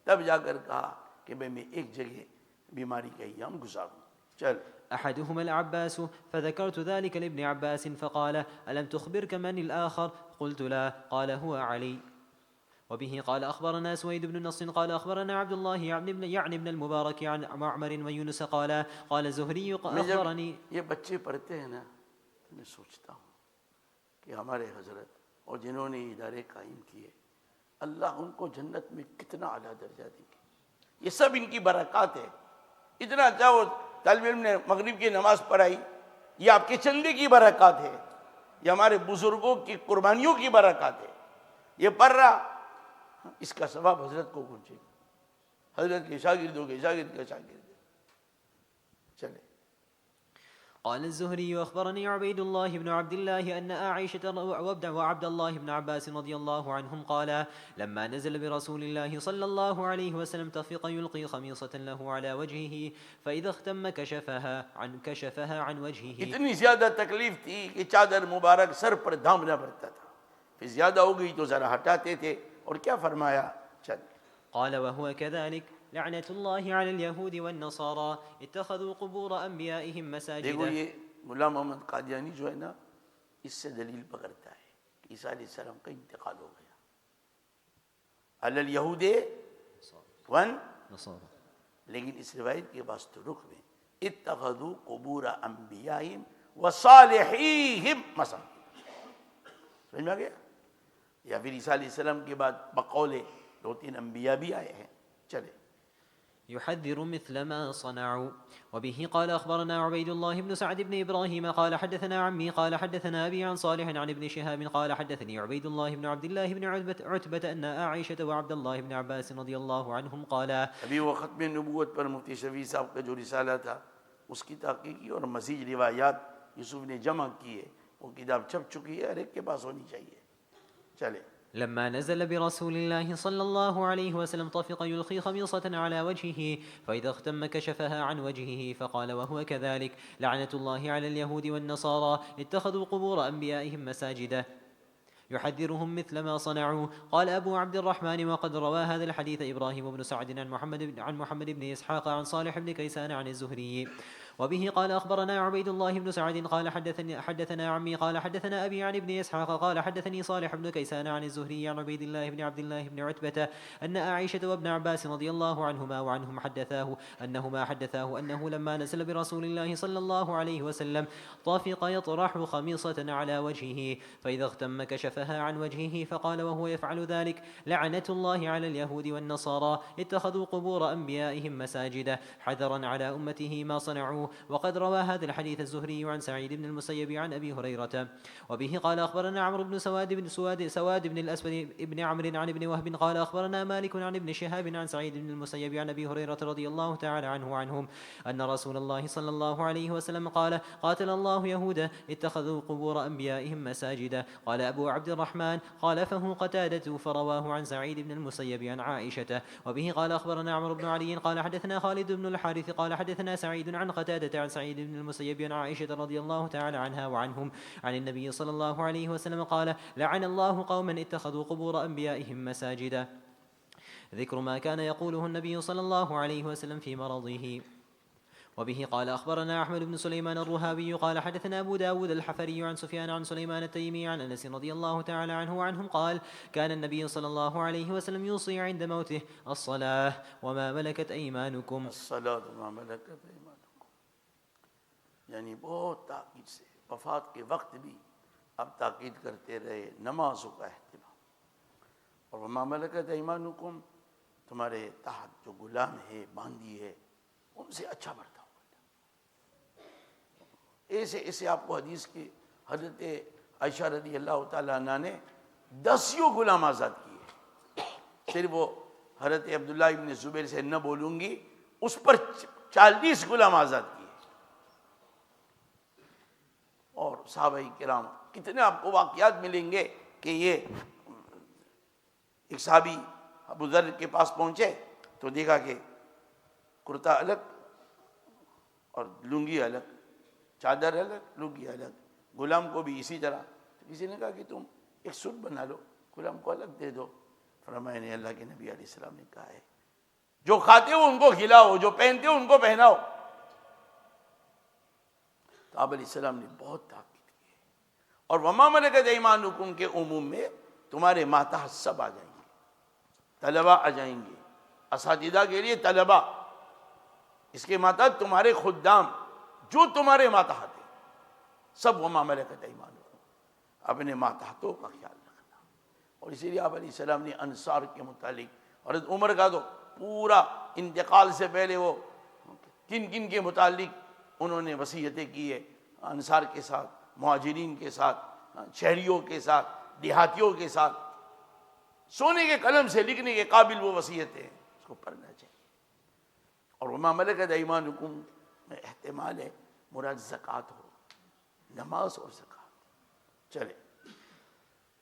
تب جا کر کہا کہ میں ایک جگہ بیماری کا ایام گزاروں۔ چل أحدهما العباس فذكرت ذلك لابن عباس فقال ألم تخبرك من الآخر؟ قلت لا، قال هو علي. وبه قال أخبرنا سويد بن نصر قال أخبرنا عبد الله يعني ابن المبارك عن معمر ويونس قال زهري أخبرني. یہ بچے پڑھتے ہیں نا تو میں سوچتا ہوں کہ ہمارے حضرت اور جنہوں نے ادارے قائم کیے، اللہ ان کو جنت میں کتنا اعلیٰ درجہ دیں گے۔ یہ سب ان کی برکات ہے۔ اتنا اچھا وہ طالب علم نے مغرب کی نماز پڑھائی، یہ آپ کے چندے کی برکات ہے، یہ ہمارے بزرگوں کی قربانیوں کی برکات ہے۔ یہ پڑھ رہا، اس کا ثواب حضرت کو پہنچے گا، حضرت کے شاگردوں کے شاگرد کے شاگرد۔ چلے قال الزهري أخبرني عبيد الله بن عبد الله أن عائشة وعبد الله بن عباس رضي الله عنهم قالا لما نزل برسول الله صلى الله عليه وسلم تفق يلقي خميصة له على وجهه فإذا اختم كشفها عن وجهه. اتنی زیادہ تکلیف تھی کہ چادر مبارک سر پر دھامنا پڑتا تھا، پھر زیادہ ہو گئی تو ذرا ہٹاتے تھے، اور کیا فرمایا؟ چل قال وهو كذلك لعنة الله على اليهود والنصارى اتخذوا قبور أنبيائهم مساجد. دیکھو یہ ملا محمد قادیانی جو ہے نا، اس سے دلیل پکڑتا ہے کہ عیسیٰ علیہ السلام کا انتقال ہو گیا۔ علی الیہود نصارى، لیکن اس روایت کے بعد رخ میں اتخذوا قبور انبیائهم وصالحیہم مساجد، سمجھ میں آ گیا؟ یا پھر عیسیٰ علیہ السلام کے بعد بقول 2-3 انبیاء بھی آئے ہیں۔ چلے يحذر مثل ما صنعوا. وبه قال أخبرنا عبيد الله بن سعد بن إبراهيم قال حدثنا عمي قال حدثنا أبي عن صالح عن ابن شهاب قال حدثني عبيد الله بن عبد الله بن عتبة أن عائشة وعبد الله بن عباس رضي الله عنهم قالا. ابھی وہ ختم نبوت پر مفتی شفیع صاحب کا جو رسالہ تھا اس کی تحقیق کی اور مزید روایات یوسف نے جمع کی ہے، وہ کتاب چھپ چکی ہے، ہر ایک کے پاس ہونی چاہیے۔ چلے لما نزل برسول الله صلى الله عليه وسلم طفق يلقي خميصة على وجهه فإذا اختم كشفها عن وجهه فقال وهو كذلك لعنة الله على اليهود والنصارى اتخذوا قبور أنبيائهم مساجدا يحذرهم مثل ما صنعوا. قال أبو عبد الرحمن وقد روى هذا الحديث إبراهيم بن سعد عن محمد بن إسحاق عن صالح بن كيسان عن الزهري. وبه قال أخبرنا عبيد الله بن سعد قال حدثنا عمي قال حدثنا أبي عن ابن إسحاق قال حدثني صالح بن كيسان عن الزهري عن عبيد الله بن عبد الله بن عتبة أن عائشة وابن عباس رضي الله عنهما وعنهم حدثاه أنه لما نزل برسول الله صلى الله عليه وسلم طافق يطرح خميصة على وجهه فإذا اغتم كشفها عن وجهه فقال وهو يفعل ذلك لعنة الله على اليهود والنصارى اتخذوا قبور أنبيائهم مساجد حذرا على أمته ما صنعوا نحوه. وقد روى هذا الحديث الزهري عن سعيد بن المسيب عن أبي هريرة. وبه قال أخبرنا عمرو بن سواد بن الأسود بن عمرو عن ابن وهب قال أخبرنا مالك عن ابن شهاب عن سعيد بن المسيب عن أبي هريرة رضي الله تعالى عنه وعنهم أن رسول الله صلى الله عليه وسلم قال: قاتل الله يهودا اتخذوا قبور أنبيائهم مساجدا. قال أبو عبد الرحمن: خالفه قتادة فرواه عن سعيد بن المسيب عن عائشة. وبه قال أخبرنا عمرو بن علي قال حدثنا خالد بن الحارث قال حدثنا سعيد عن قتادة عن سعيد بن المسيب عن عائشة رضي الله تعالى عنها وعنهم عن النبي صلى الله عليه وسلم قال: لعن الله قوما اتخذوا قبور أنبيائهم مساجدا. ذكر ما كان يقوله النبي صلى الله عليه وسلم في مرضه. وبه قال أخبرنا أحمد بن سليمان الرهابي قال حدثنا أبو داود الحفري عن سفيان عن سليمان التيمي عن أنس رضي الله تعالى عنه وعنهم قال: كان النبي صلى الله عليه وسلم يوصي عند موته: الصلاة وما ملكت أيمانكم. الصلاة وما ملكت أيمانكم، یعنی بہت تاکید سے وفات کے وقت بھی اب تاکید کرتے رہے نمازوں کا اہتمام. اور وما ملکت ایمانکم، تمہارے تحت جو غلام ہے، باندی ہے، ان سے اچھا برتاؤ. ایسے آپ کو حدیث کی حضرت عائشہ رضی اللہ تعالیٰ عنہ نے 10 غلام آزاد کیے. صرف وہ حضرت عبداللہ ابن زبیر سے نہ بولوں گی، اس پر 40 غلام آزاد کیے. اور صحابہ کرام کتنے آپ کو واقعات ملیں گے کہ یہ ایک صحابی ابو ذر کے پاس پہنچے تو دیکھا کہ کرتا الگ اور لنگی الگ، چادر الگ، لنگی الگ. غلام کو بھی اسی طرح. تو کسی نے کہا کہ تم ایک سوٹ بنا لو، غلام کو الگ دے دو. فرمایا نہیں، اللہ کے نبی علیہ السلام نے کہا ہے جو کھاتے ہو ان کو کھلاؤ، جو پہنتے ہو ان کو پہناؤ. تو آپ علیہ السلام نے بہت تاکید کی. اور وما ملکت ایمانکم کے عموم میں تمہارے ماتحت سب آ جائیں گے، طلبہ آ جائیں گے، اساتذہ کے لیے طلبہ، اس کے ماتحت تمہارے خدام جو تمہارے ماتحت ہیں، سب وما ملکت ایمانکم، اپنے ماتحتوں کا خیال رکھنا. اور اسی لیے آپ علیہ السلام نے انصار کے متعلق، اور عمر کا تو پورا انتقال سے پہلے وہ کن کن کے متعلق انہوں نے وصیتیں کی ہے، انصار کے ساتھ، مہاجرین کے ساتھ، شہریوں کے ساتھ، دیہاتیوں کے ساتھ. سونے کے قلم سے لکھنے کے قابل وہ وصیتیں ہیں، اس کو پڑھنا چاہیے. اور وما ملکت ایمانکم میں احتمال ہے مراد زکوٰۃ ہو، نماز اور زکوٰۃ. چلے.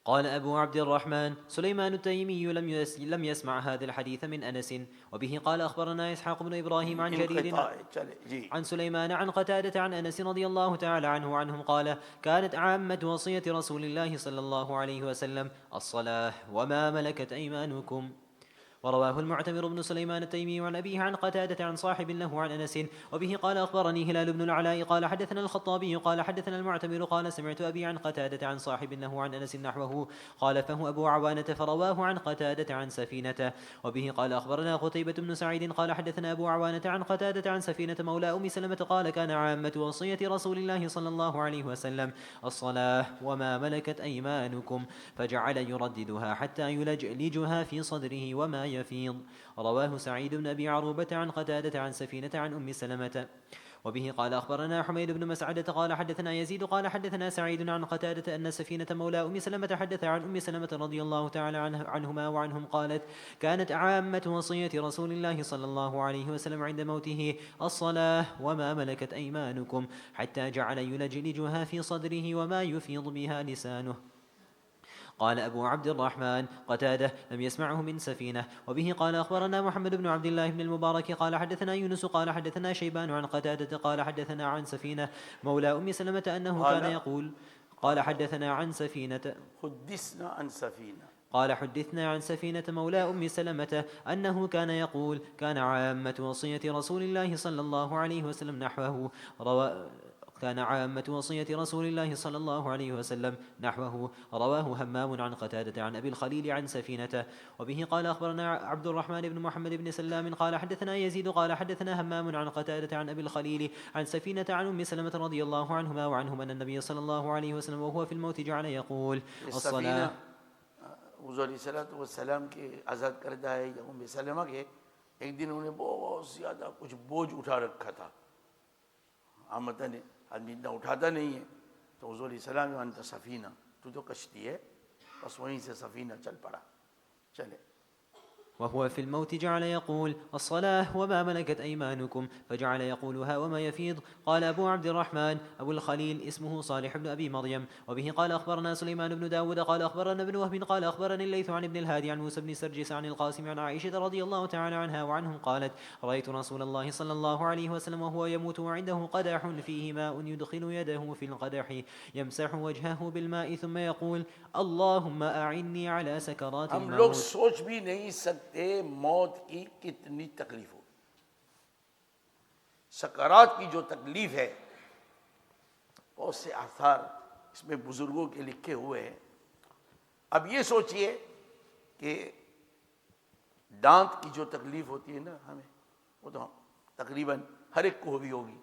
قال أبو عبد الرحمن سليمان التيمي لم يسمع هذا الحديث من أنس. وبه قال أخبرنا إسحاق بن إبراهيم عن جرير عن سليمان عن قتادة عن أنس رضي الله تعالى عنه وعنهم قال: كانت عامة وصية رسول الله صلى الله عليه وسلم الصلاة وما ملكت أيمانكم. ورواه المعتمر بن سليمان التيمي عن أبيه عن قتادة عن صاحب له عن أنس. وبه قال أخبرني هلال بن العلاء قال حدثنا الخطابي قال حدثنا المعتمر قال سمعت أبي عن قتادة عن صاحب له عن أنس نحوه قال فهو أبو عوانة فرواه عن قتادة عن سفينة. وبه قال أخبرنا قتيبة بن سعيد قال حدثنا أبو عوانة عن قتادة عن سفينة مولى أم سلمة قال: كان عامة وصية رسول الله صلى الله عليه وسلم الصلاة وما ملكت أيمانكم، فجعل يرددها حتى يلجلجها في صدره وما يفيض. رواه سعيد بن أبي عروبة عن قتادة عن سفينة عن أم سلمة. وبه قال أخبرنا حميد بن مسعدة قال حدثنا يزيد قال حدثنا سعيد عن قتادة أن سفينة مولى أم سلمة حدث عن أم سلمة رضي الله تعالى عنهما وعنهم قالت: كانت عامة وصية رسول الله صلى الله عليه وسلم عند موته الصلاة وما ملكت أيمانكم، حتى جعل يلجلجها في صدره وما يفيض بها لسانه. قال أبو عبد الرحمن قتادة لم يسمعه من سفينة. وبه قال أخبرنا محمد بن عبد الله بن المبارك قال حدثنا يونس قال حدثنا شيبان عن قتادة قال حدثنا عن سفينة مولى أم سلمة أنه كان يقول قال حدثنا عن سفينة قال حدثنا عن سفينة مولى أم سلمة أنه كان يقول: كان عامة وصية رسول الله صلى الله عليه وسلم نحوه. كان عامة وصية رسول الله صلى الله عليه وسلم نحوه. رواه همام عن قتادة عن أبي الخليل عن سفينة. وبه قال أخبرنا عبد الرحمن بن محمد بن سلام قال حدثنا يزيد قال حدثنا همام عن قتادة عن أبي الخليل عن سفينة عن أم سلمة رضي الله عنهما وعنهم أن النبي صلى الله عليه وسلم وهو في الموت جعل يقول: الصلاة. حضور علیہ السلام کے آزاد کردہ ہے یا ام سلمہ کے، ایک دن انہوں نے بہت زیادہ کچھ بوجھ اٹھا رکھا تھا، عامتاً آدمی اتنا اٹھاتا نہیں ہے. تو حضور علیہ السلام انت سفینہ, تو کشتی ہے, بس وہیں سے سفینہ چل پڑا. چلے. وهو في الموت جعل يقول الصلاة وما ملكت أيمانكم فجعل يقولها وما يفيض. قال أبو عبد الرحمن أبو الخليل اسمه صالح بن أبي مريم. وبه قال أخبرنا سليمان بن داود قال أخبرنا ابن وهب قال أخبرني الليث عن ابن الهادي عن موسى بن سرجس عن القاسم عن عائشة رضي الله تعالى عنها وعنهم قالت رأيت رسول الله صلى الله عليه وسلم وهو يموت وعنده قدح فيه ماء يدخل يده في القدح يمسح وجهه بالماء ثم يقول اللهم أعني على سكرات ہم لوگ الموت. سوچ بھی نہیں سکتے موت کی کتنی تکلیف ہوگی. سکرات کی جو تکلیف ہے, بہت سے آثار اس میں بزرگوں کے لکھے ہوئے ہیں. اب یہ سوچئے کہ دانت کی جو تکلیف ہوتی ہے نا ہمیں, وہ تو تقریباً ہر ایک کو بھی ہوگی.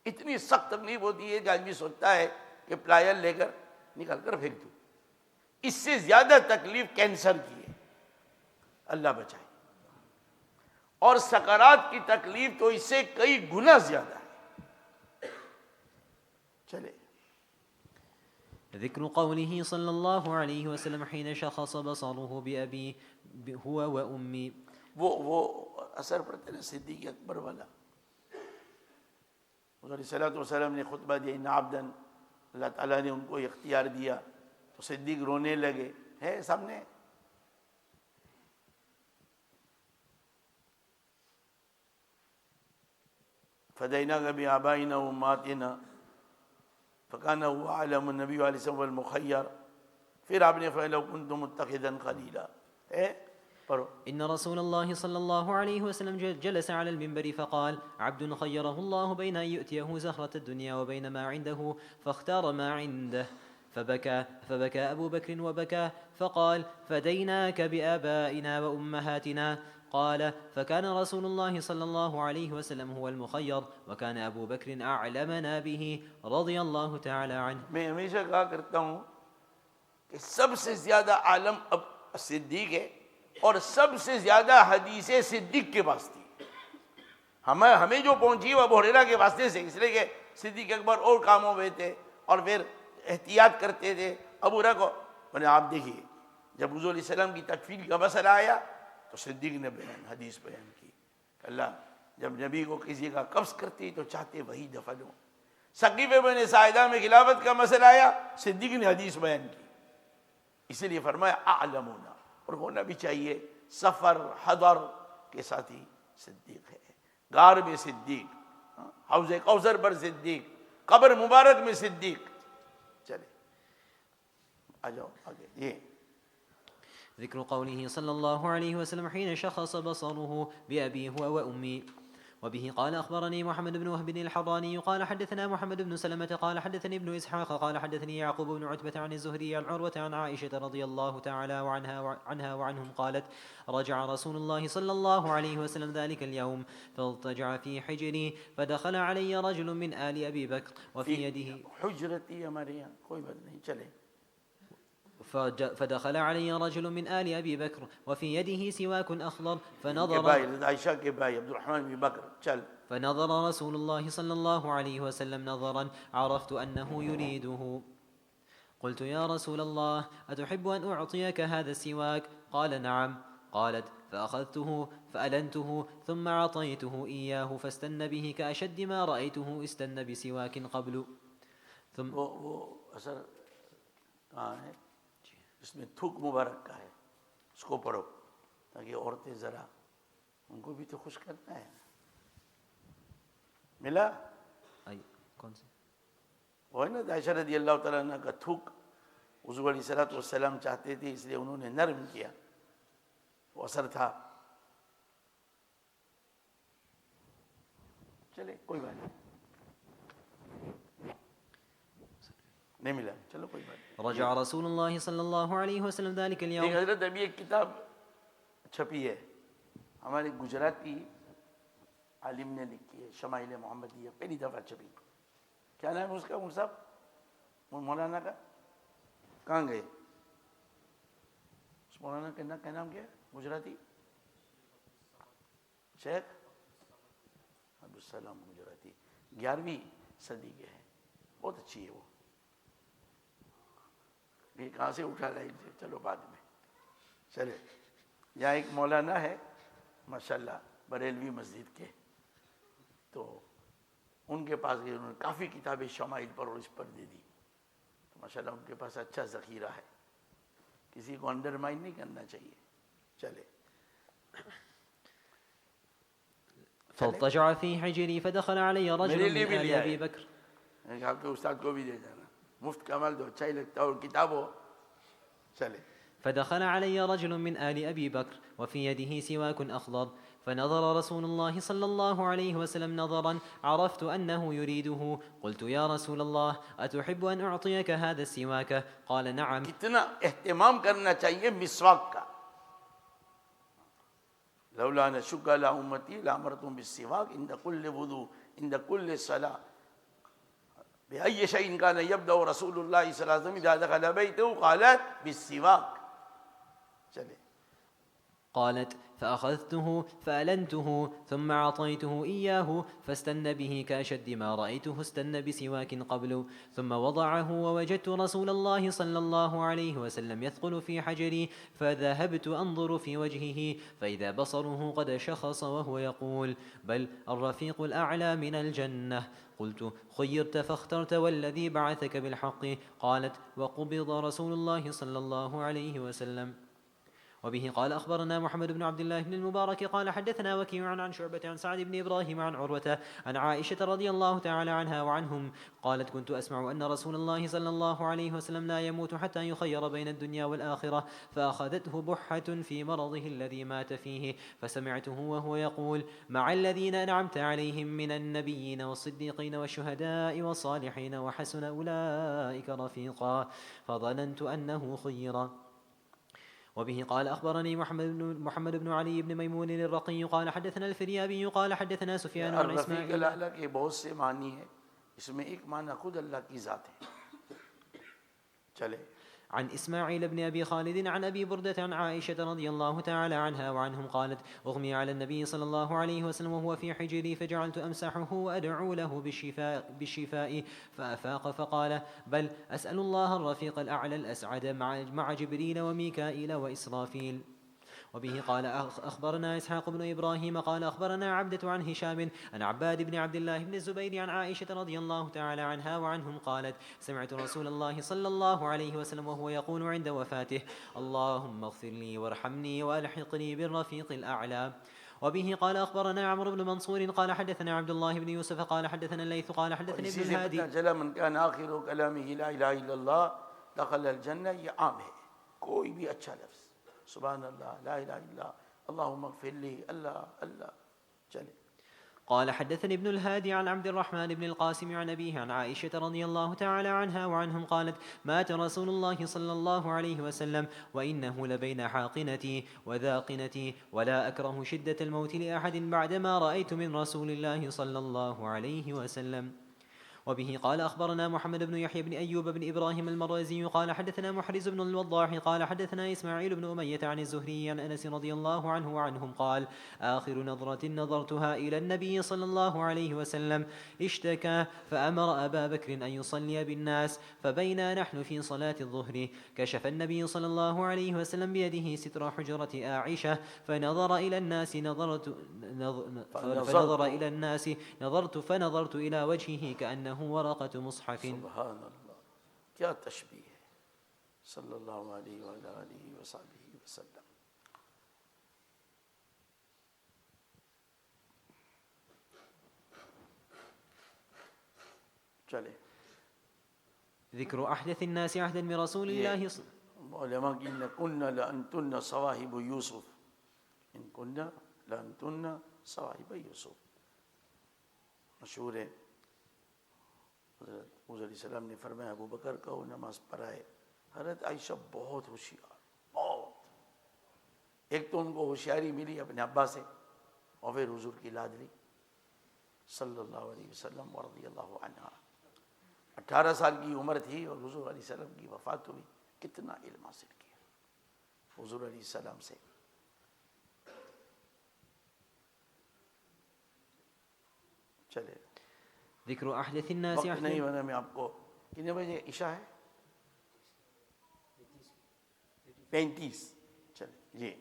اتنی سخت تکلیف ہوتی ہے کہ آدمی سوچتا ہے کہ پلائر لے کر نکال کر پھینک دوں. اس سے زیادہ تکلیف کینسر کی ہے, اللہ بچائے. اور سکرات کی تکلیف تو اس سے کئی گنا زیادہ ہے. چلے. ذكر قوله صلى الله عليه وسلم حين شخص بصره بأبي هو وأمي. وہ اثر پڑتا ہے نا صدیق اکبر والا. حضور علیہ الصلوۃ والسلام نے خطبہ دیا, ان عبدن, اللہ تعالیٰ نے ان کو اختیار دیا, تو صدیق رونے لگے. ہے سامنے. فدیناک بآبائنا وامہاتنا فکان هو اعلم النبی علیہ السلام والمخیر. پھر آپ نے فلو کنت متخذا خلیلا. پڑھو. إن رسول الله صلى الله عليه وسلم جلس على المنبر فقال عبد خيره الله بين أن يؤتيه زهرة الدنيا وبين ما عنده فاختار ما عنده فبكى أبو بكر وبكى فقال فديناك بآبائنا وأمهاتنا. قال فكان رسول الله صلى الله عليه وسلم هو المخير وكان أبو بكر أعلمنا به رضي الله تعالى عنه. میں ہمیشہ کہا کرتا ہوں کہ سب سے زیادہ عالم اب صدیق ہے, اور سب سے زیادہ حدیث صدیق کے پاس تھی. ہمیں جو پہنچی وہ ابو ہریرہ کے واسطے سے, اس لیے کہ صدیق اکبر اور کاموں میں تھے اور پھر احتیاط کرتے تھے. ابو ہریرہ کو آپ دیکھیے, جب حضور علیہ السلام کی تکفیر کا مسئلہ آیا تو صدیق نے حدیث بیان کی کہ اللہ جب نبی کو کسی کا قبض کرتی تو چاہتے وہی دفن ہو. ثقیفہ بن ساعدہ میں خلافت کا مسئلہ آیا, صدیق نے حدیث بیان کی. اسی لیے فرمایا اعلمنا, اور ہونا بھی چاہیے. سفر حضر کے ساتھی صدیق ہے, غار میں صدیق, حوض کوثر پر صدیق, قبر مبارک میں صدیق. چلے آ جاؤ آگے. یہ ذكر قوله صلى الله عليه وسلم حين شخص بصره بأبي هو وأمي. وبه قال أخبرني محمد بن وهب الحضاني قال حدثنا محمد بن سلمة قال حدثني ابن إسحاق قال حدثني يعقوب بن عتبة عن الزهري عن عروة عن عائشة رضي الله تعالى عنها وعنهم قالت رجع رسول الله صلى الله عليه وسلم ذلك اليوم فاضطجع في حجري فدخل علي رجل من آل أبي بكر وفي يده حجرتی ہمارے یہاں کوئی بات نہیں. چلے. فدخل علي رجل من آل أبي بكر وفي يده سواك أخضر فنظر عائشہ کے بھائی عبد الرحمن بن بکر. چل. فنظر رسول الله صلى الله عليه وسلم نظرا عرفت أنه يريده. قلت يا رسول الله أتحب أن أعطيك هذا السواك؟ قال نعم. قالت فأخذته فألنته ثم أعطيته إياه فاستن به كأشد ما رأيته استن بسواك قبل. ثم وہ اثر کہاں ہے؟ اس میں تھوک مبارک کا ہے, اس کو پڑھو تاکہ عورتیں ذرا ان کو بھی تو خوش کرنا ہے. ملا کون سے وہ ہے نا عائشہ رضی اللہ تعالیٰ عنہ کا تھوک حضور علیہ الصلوۃ والسلام چاہتے تھے, اس لیے انہوں نے نرم کیا, وہ اثر تھا. چلے کوئی بات نہیں, نہیں ملا, چلو کوئی بات نہیں. رجع رسول الله صلى الله عليه وسلم ذلك ایک اليوم. حضرت ابھی ایک کتاب چھپی ہے, ہمارے گجراتی عالم نے لکھی ہے, شمائل محمدیہ, پہلی دفعہ چھپی. کیا نام ہے اس کا؟ صاحب مولانا کا کہاں گئے؟ اس مولانا کا نام کیا ہے گجراتی؟ شیخ عبدالسلام گجراتی. 11ویں صدی کے ہیں، بہت اچھی ہے وہ. یہ کہاں سے اٹھا لائن سے، چلو بعد میں چلے. یہاں ایک مولانا ہے ماشاءاللہ بریلوی مسجد کے، تو ان کے پاس گئے، انہوں نے کافی کتابیں شمائل پر اور اس پر دے دی. تو ماشاءاللہ ان کے پاس اچھا ذخیرہ ہے، کسی کو انڈرمائن نہیں کرنا چاہیے. چلے فاضطجع في حجري فدخل علي رجل میرے من لیے بھی آل لے أبي آئے، بكر آپ کے استاد کو بھی دے جانا، مفت کا عمل تو اچھا ہی لگتا ہے، اور کتاب ہو. چلے فدخل علي رجل من آل أبي بكر وفي يده سواك أخضر فنظر رسول الله صلى الله عليه وسلم نظرا عرفت أنه يريده قلت يا رسول الله أتحب أن أعطيك هذا السواك قال نعم. کتنا اہتمام کرنا چاہیے مسواک کا. لولا نشق على امتی لامرتهم بالسواک عند كل وضوء عند كل صلاة. بأي شيء كان يبدأ رسول الله صلى الله عليه وسلم إذا دخل بيته قالت بالسواك. چلے قالت فأخذته فألنته ثم أعطيته إياه فاستن به كأشد ما رأيته استن بسواك قبل ثم وضعه ووجدت رسول الله صلى الله عليه وسلم يثقل في حجري فذهبت أنظر في وجهه فإذا بصره قد شخص وهو يقول بل الرفيق الأعلى من الجنة. قلت خيرت فاخترت والذي بعثك بالحق. قالت وقبض رسول الله صلى الله عليه وسلم. وبه قال أخبرنا محمد بن عبد الله بن المبارك قال حدثنا وكيع عن شعبة عن سعد بن إبراهيم عن عروة عن عائشة رضي الله تعالى عنها وعنهم قالت كنت أسمع أن رسول الله صلى الله عليه وسلم لا يموت حتى يخير بين الدنيا والآخرة فأخذته بحة في مرضه الذي مات فيه فسمعته وهو يقول مع الذين أنعمت عليهم من النبيين والصديقين والشهداء والصالحين وحسن أولئك رفيقا فظننت أنه خير. وبه قال أخبرني محمد بن علي بن ميمون الرقي قال حدثنا الفريابي قال حدثنا سفيان عن الرفیق إسماعيل. الاعلیٰ کے بہت سے معنی ہیں، اس میں ایک معنی خود اللہ کی ذات ہے. چلے عن إسماعيل بن أبي خالد عن أبي بردة عن عائشة رضي الله تعالى عنها وعنهم قالت أغمي على النبي صلى الله عليه وسلم وهو في حجري فجعلت أمسحه وأدعو له بالشفاء فأفاق فقال بل أسأل الله الرفيق الأعلى الأسعد مع جبريل وميكائيل وإسرافيل. وبه قال أخبرنا إسحاق بن إبراهيم قال أخبرنا عبدة عن هشام عن عباد بن عبد الله بن الزبير عن عائشة رضي الله تعالى عنها وعنهم قالت سمعت رسول الله صلى الله عليه وسلم وهو يقول عند وفاته اللهم اغفر لي وارحمني وألحقني بالرفيق الأعلى. وبه قال أخبرنا عمرو بن منصور قال حدثنا عبد الله بن يوسف قال حدثنا الليث قال حدثني ابن الهادي. پتہ چلا من كان آخر كلامه لا إله إلا الله دخل الجنة، یہ عام ہے، کوئی بھی اچھا لفظ سبحان اللہ لا الہ الا اللہم اغفر لی اللہ اللہ. چلے قال حدثني ابن الهادي عن عبد الرحمن بن القاسم عن أبيه عن عائشة رضي الله تعالى عنها وعنهم قالت مات رسول الله صلى الله عليه وسلم وإنه لبين حاقنتي وذاقنتي ولا أكره شدة الموت لأحد بعدما رأيت من رسول الله صلى الله عليه وسلم. وبه قال أخبرنا محمد بن يحيى بن أيوب بن إبراهيم المروزي قال حدثنا محرز بن الوضاح قال حدثنا إسماعيل بن أمية عن الزهري عن أنس رضي الله عنه وعنهم قال آخر نظرة نظرتها إلى النبي صلى الله عليه وسلم اشتكى فأمر أبا بكر أن يصلي بالناس فبينا نحن في صلاة الظهر كشف النبي صلى الله عليه وسلم بيده ستر حجرة عائشة فنظر إلى الناس فنظرت إلى وجهه كأنه ورقة مصحف. سبحان اللہ، کیا تشبیہ ہے صلی اللہ علیہ وآلہ وصحبہ وسلم. چلے ذكر أحدث الناس عهدا برسول الله علماء کی ان كن لأنتن صواحب یوسف، ان كن لأنتن صواحب یوسف مشہور ہے. حضرت موسیٰ علیہ السلام نے فرمایا ابو بکر کا وہ نماز پڑھائے. حضرت عائشہ بہت ہوشیار، بہت، ایک تو ان کو ہوشیاری ملی اپنے ابا سے اور پھر حضور کی لاڈلی صلی اللہ علیہ وسلم ورضی اللہ عنہ. 18 سال کی عمر تھی اور حضور علیہ السلام کی وفات ہوئی. کتنا علم حاصل کیا حضور علیہ السلام سے. چلے ذکر احدث الناس وقت عهدا نہیں ورنہ میں آپ کو کتنے بجے عشاء ہے؟ 35. چلیں جی.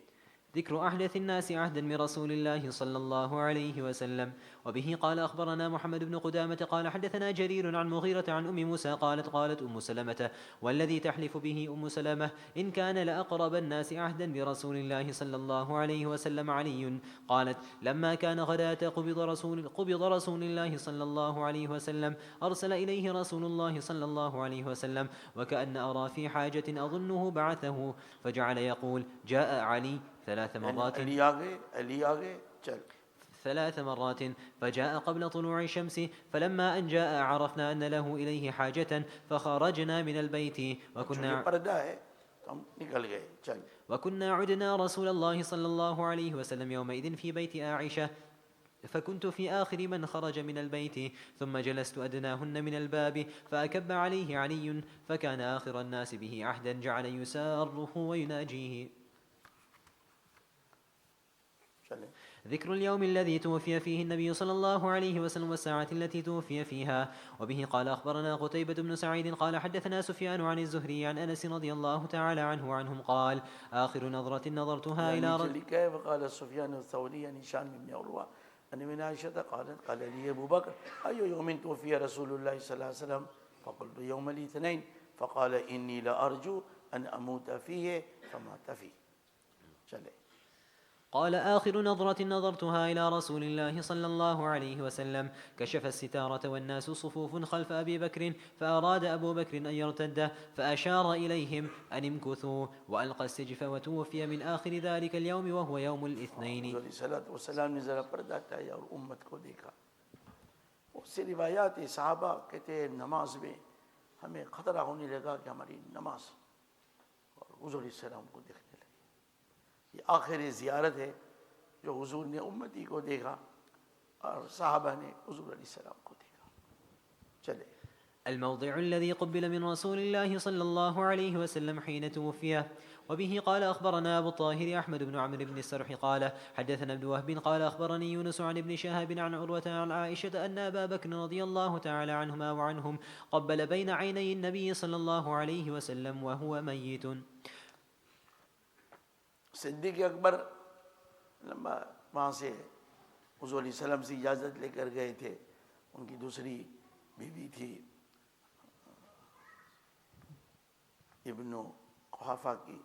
ذكر أحدث الناس عهدا من رسول الله صلى الله عليه وسلم. وبه قال أخبرنا محمد بن قدامة قال حدثنا جرير عن مغيرة عن أم موسى قالت أم سلمة والذي تحلف به أم سلمة إن كان لأقرب الناس عهدا برسول الله صلى الله عليه وسلم علي. قالت لما كان غداة قبض رسول الله صلى الله عليه وسلم أرسل إليه رسول الله صلى الله عليه وسلم وكأن أرى في حاجة أظنه بعثه فجعل يقول جاء علي 3 مرات علی آگے چل 3 مرات فجاء قبل طلوع الشمس فلما أن جاء عرفنا أن له إليه حاجة فخرجنا من البيت پردہ ہے تو ہم نکل گئے. چل وكنا عدنا رسول الله صلى الله عليه وسلم يومئذ في بيت عائشة فكنت في آخر من خرج من البيت ثم جلست أدناهن من الباب فأكب عليه علي فكان آخر الناس به عهدا جعل يساره ويناجيه. ذكر اليوم الذي توفي فيه النبي صلى الله عليه وسلم والساعة التي توفي فيها. وبه قال أخبرنا قتيبة بن سعيد قال حدثنا سفيان عن الزهري عن أنس رضي الله تعالى عنه وعنهم قال آخر نظرة نظرتها إلى رجل وقال سفيان الثوري عن هشام بن عروة أن من عائشة قالت قال لي أبو بكر أي يوم توفي رسول الله صلى الله عليه وسلم فقلت يوم الاثنين فقال إني لأرجو أن أموت فيه فمات فيه. چلے قال آخر نظرة نظرتها إلى رسول الله صلى الله عليه وسلم كشف الستارة والناس صفوف خلف أبي بكر فأراد أبو بكر أن يرتد فأشار إليهم أن امكثوا وألقى السجف وتوفي من آخر ذلك اليوم وهو يوم الاثنين. علیہ الصلوۃ والسلام نے ذرا پردہ ہٹایا اور امت کو دیکھا. بہت سی روایات صحابہ کہتے ہیں نماز میں ہمیں خطرہ ہونے لگا کہ ہماری نماز اور حضور علیہ السلام کو دیکھنے لگے. یہ آخری زیارت ہے جو حضور نے امتی کو دیکھا اور صحابہ نے حضور علیہ السلام کو دیکھا. چلے الموضع الذي قبل من رسول الله صلى الله عليه وسلم حين توفيه. وبه قال أخبرنا أبو الطاهر أحمد بن عمرو بن السرح قال حدثنا ابن وهب قال أخبرني يونس عن ابن شهاب عن عروة عن عائشة أن أبا بكر رضي الله تعالى عنهما وعنهم قبل بين عيني النبي صلى الله عليه وسلم وهو ميت. صدیق اکبر لمبا وہاں سے حضور علیہ السلام سے اجازت لے کر گئے تھے. ان کی دوسری بیوی تھی ابن قحافہ کی.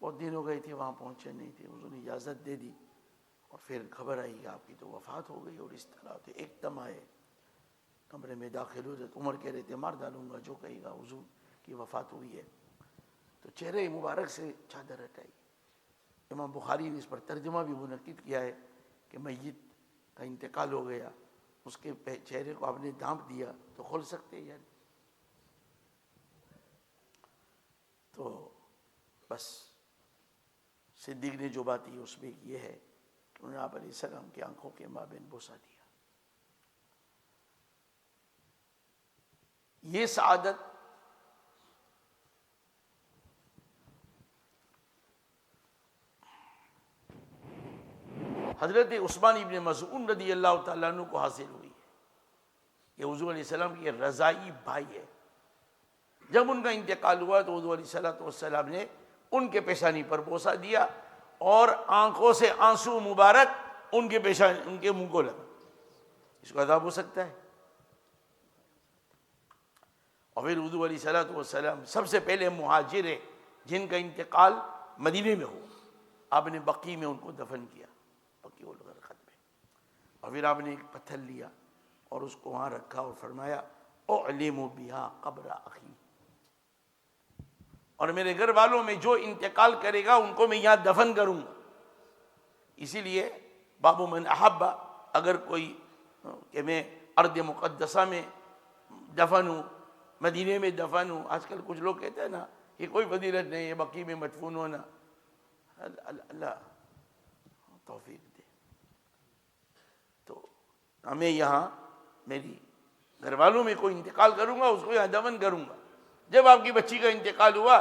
بہت دن ہو گئے تھے وہاں پہنچے نہیں تھے. حضور نے اجازت دے دی اور پھر خبر آئی کہ آپ کی تو وفات ہو گئی. اور اس طرح تو ایک دم آئے کمرے میں داخل ہو. عمر کہہ رہے تھے مار ڈالوں گا جو کہے گا حضور کی وفات ہوئی ہے. تو چہرے مبارک سے چادر ہٹائی. امام بخاری نے اس پر ترجمہ بھی منعقد کیا ہے کہ میت کا انتقال ہو گیا, اس کے چہرے کو آپ نے ڈھانپ دیا تو کھول سکتے یار. تو بس صدیق نے جو بات کی اس میں یہ ہے کہ انہوں نے آپ علیہ السلام کی آنکھوں کے مابین بوسہ دیا. یہ سعادت حضرت عثمان ابن مظعون رضی اللہ تعالیٰ عنہ کو حاصل ہوئی ہے. یہ حضور علیہ السلام کی رضائی بھائی ہے. جب ان کا انتقال ہوا تو حضور علیہ السلام نے ان کے پیشانی پر بوسہ دیا اور آنکھوں سے آنسو مبارک ان کے پیشانی ان کے منہ کو لگا. اس کو عذاب ہو سکتا ہے. اور پھر حضور علیہ السلام سب سے پہلے مہاجر ہے جن کا انتقال مدینے میں ہوا. آپ نے بقیع میں ان کو دفن کیا, بقیع الغرقد میں. اور پھر آپ نے ایک پتھر لیا اور اس کو وہاں رکھا اور فرمایا اعلم بہا قبر اخی, اور میرے گھر والوں میں جو انتقال کرے گا ان کو میں یہاں دفن کروں گا. اسی لیے باب من احب, اگر کوئی کہ میں ارض مقدسہ میں دفن ہوں, مدینے میں دفن ہوں. آج کل کچھ لوگ کہتے ہیں نا کہ کوئی فضیلت نہیں ہے بقیع میں مدفون ہونا. اللہ توفیق دے. تو میں یہاں میری گھر والوں میں کوئی انتقال کروں گا اس کو یہاں دفن کروں گا. جب آپ کی بچی کا انتقال ہوا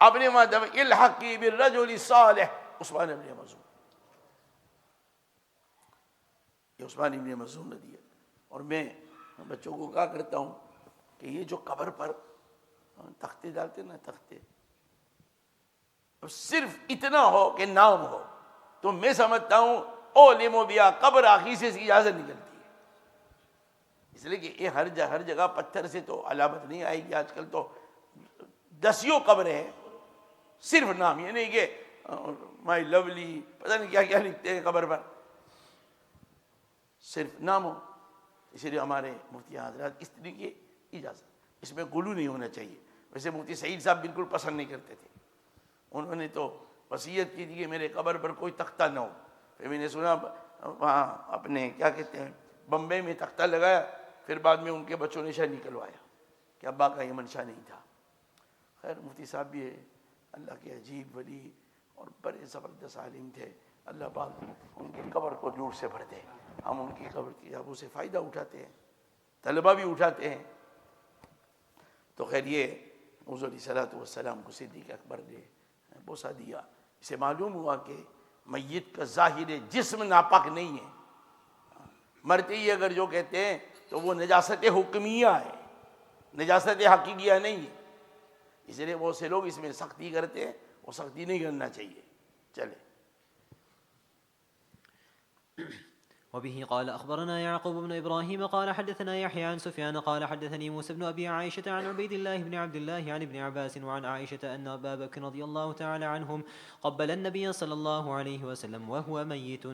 آپ نے وہاں دفن الحقی بالرجل الصالح عثمان ابن مظعون. یہ عثمان ابن مظعون رضی اللہ. اور میں بچوں کو کہا کرتا ہوں کہ یہ جو قبر پر تختے ڈالتے نا تختے، اب صرف اتنا ہو کہ نام ہو تو میں سمجھتا ہوں علم و بیا قبر آخی سے اس کی اجازت نکلتی ہے، اس لیے کہ یہ ہر جگہ پتھر سے تو علامت نہیں آئے گی. آج کل تو دسیوں قبریں ہیں، صرف نام، یہ نہیں کہ مائی لولی پتہ نہیں کیا کیا لکھتے ہیں قبر پر، صرف نام ہو. اسی لیے ہمارے مفتی حضرات اس طرح کی اجازت، اس میں غلو نہیں ہونا چاہیے. ویسے مفتی سعید صاحب بالکل پسند نہیں کرتے تھے، انہوں نے تو وصیت کی تھی کہ میرے قبر پر کوئی تختہ نہ ہو. پھر میں نے سنا وہاں اپنے کیا کہتے ہیں بمبئی میں تختہ لگایا، پھر بعد میں ان کے بچوں نے شاید نکلوایا کہ ابا کا یہ منشا نہیں تھا. خیر مفتی صاحب بھی اللہ کے عجیب ولی اور بڑے زبردست عالم تھے، اللہ پاک ان کی قبر کو نور سے بھر دے. ہم ان کی قبر کی ابو سے فائدہ اٹھاتے ہیں، طلبہ بھی اٹھاتے ہیں. تو خیر یہ حضور علیہ الصلوۃ والسلام کو صدیق اکبر نے بوسہ دیا. اسے معلوم ہوا کہ میت کا ظاہر جسم ناپاک نہیں ہے، مرتے ہی اگر جو کہتے ہیں تو وہ نجاست حکمیہ ہے، نجاست حقیقیہ نہیں ہے. اس لیے بہت سے لوگ اس میں سختی کرتے ہیں، وہ سختی نہیں کرنا چاہیے. چلے. وبه قال أخبرنا يعقوب بن إبراهيم قال حدثنا يحيى عن سفيان قال حدثني موسى بن أبي عائشة عن عبيد الله بن عبد الله عن ابن عباس وعن عائشة أن أبا بكر رضي الله تعالى عنهم قبل النبي صلى الله عليه وسلم وهو ميت.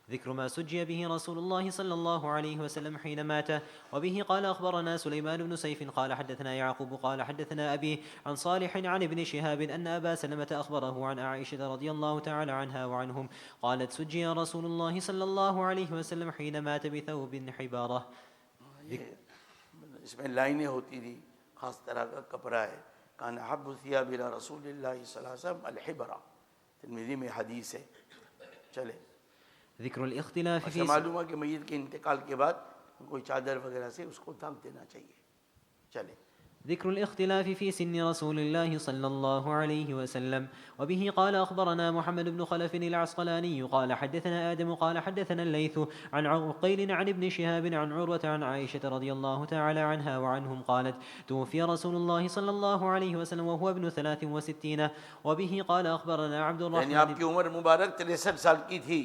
ذكر ما سجي به رسول الله صلى الله عليه وسلم حين مات. وبه قال أخبرنا سليمان بن سيف قال حدثنا يعقوب قال حدثنا أبي عن صالح عن ابن شهاب أن أبا سلمة أخبره عن عائشة رضي الله تعالى عنها وعنهم قالت سجي رسول الله صلى الله عليه وسلم حين مات بثوب حبارة. اس میں لائنیں ہوتی تھی، خاص طرح کا کپڑا ہے. کان احب الثياب الى رسول اللہ صلی اللہ علیہ وسلم الحبرہ، ترمذی میں حدیث ہے. چلے. ذكر الاختلاف ایسا معلوم ہے کہ میت کے انتقال کے بعد کوئی چادر وغیرہ سے اس کو ڈھانپ دینا چاہیے. چلے. ذكر الاختلاف في سن رسول الله صلى الله عليه وسلم. وبه قال أخبرنا محمد بن خلف العسقلاني قال حدثنا آدم قال حدثنا الليث عن عقيل عن ابن شهاب عن عروة عن عائشة رضي الله تعالى عنها وعنهم قالت توفي رسول الله صلى الله عليه وسلم وهو ابن 63. وبه قال أخبرنا عبد الرحمن، یعنی آپ کی عمر مبارک 63 سال کی تھی.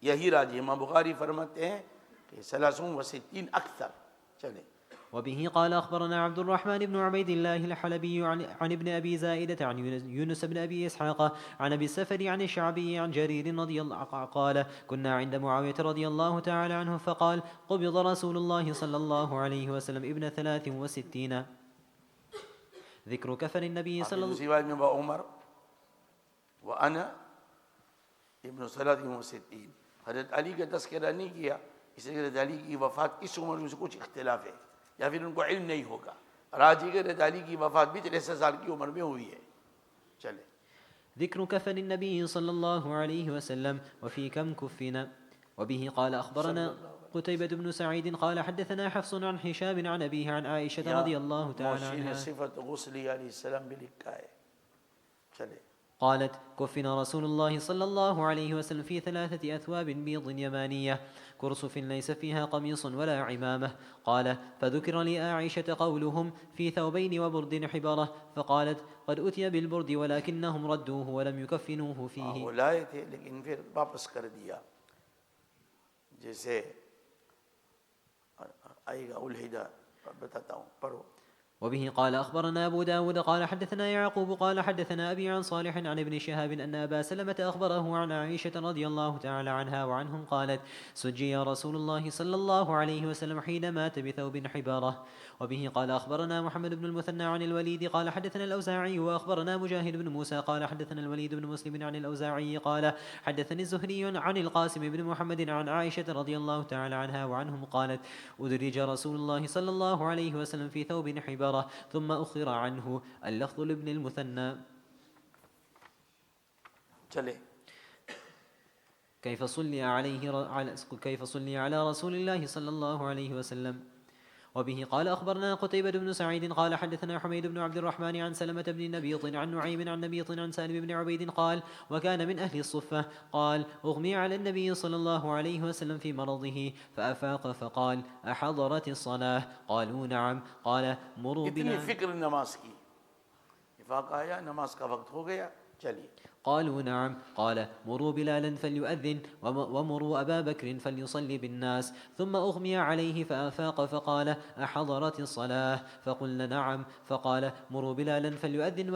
یہی راجی امام بخاری فرماتے ہیں کہ 63 اکثر. چلے. وبه قال أخبرنا عبد الرحمن بن عبيد الله الحلبي عن ابن أبي زائدة عن يونس بن أبي إسحاق عن أبي السفر عن الشعبي عن جرير رضي الله قال كنا عند معاوية رضي الله تعالى عنه فقال قبض رسول الله صلى الله عليه وسلم ابن 63. ذكر كفن النبي صلى الله عليه وسلم عمر وأنا ابن 63. حضرت علی کا تذکرہ نہیں کیا، اس لیے حضرت علی کی وفات اس عمر میں سے کچھ اختلاف ہے یا پھر ان کو علم نہیں ہوگا. راجی کہ حضرت علی کی وفات بھی 63 سال کی عمر میں ہوئی ہے. چلے. ذكر كفن النبي صلى الله عليه وسلم وفي كم كفن. وبه قال أخبرنا قتيبة بن سعيد قال حدثنا حفص عن هشام عن أبيه عن عائشة رضي الله تعالى عنها صفت غسل علیہ السلام بھی لکھا ہے. چلے. قالت كفن رسول الله صلى الله عليه وسلم في 3 أثواب بيض يمانية كرسف ليس فيها قميص ولا عمامة. قال فذكر لعائشة قولهم في ثوبين وبرد حبارة فقالت قد أتي بالبرد ولكنهم ردوه ولم يكفنوه فيه. وہ لائے تھے لیکن پھر واپس کر دیا. جیسے آئے گا الہدہ بتاتا ہوں، پڑھو. وبه قال أخبرنا أبو داود قال حدثنا يعقوب قال حدثنا أبي عن صالح عن ابن شهاب أن أبا سلمة أخبره عن عائشة رضي الله تعالى عنها وعنهم قالت سجي رسول الله صلى الله عليه وسلم حين مات بثوب حبارة. وبه قال أخبرنا محمد بن المثنى عن الوليد قال حدثنا الأوزاعي وأخبرنا مجاهد بن موسى قال حدثنا الوليد بن مسلم عن الأوزاعي قال حدثني الزهري عن القاسم بن محمد عن عائشة رضي الله تعالى عنها وعنهم قالت أدرج رسول الله صلى الله عليه وسلم في ثوب حبارة ثم أخر عنه. اللفظ لابن المثنى. چلے. كيف صلي على رسول الله صلى الله عليه وسلم. وبه قال أخبرنا قتيبة بن سعيد قال حدثنا حميد بن عبد الرحمن عن سلمة بن نبيط عن نعيم عن نبيط عن سالم بن عبيد قال وكان من أهل الصفة قال أغمي على النبي صلى الله عليه وسلم في مرضه فأفاق فقال أحضرت الصلاة قالوا نعم قال مروا اتنی بنا فکر نماز کی، افاق آیا نماز کا وقت ہو گیا چلیے. قالوا نعم قال مروا بلالا فليؤذن ومروا أبا بكر فليصلي بالناس ثم أغمي عليه فأفاق فقال أحضرت الصلاة فقلنا نعم فقال مروا بلالا فليؤذن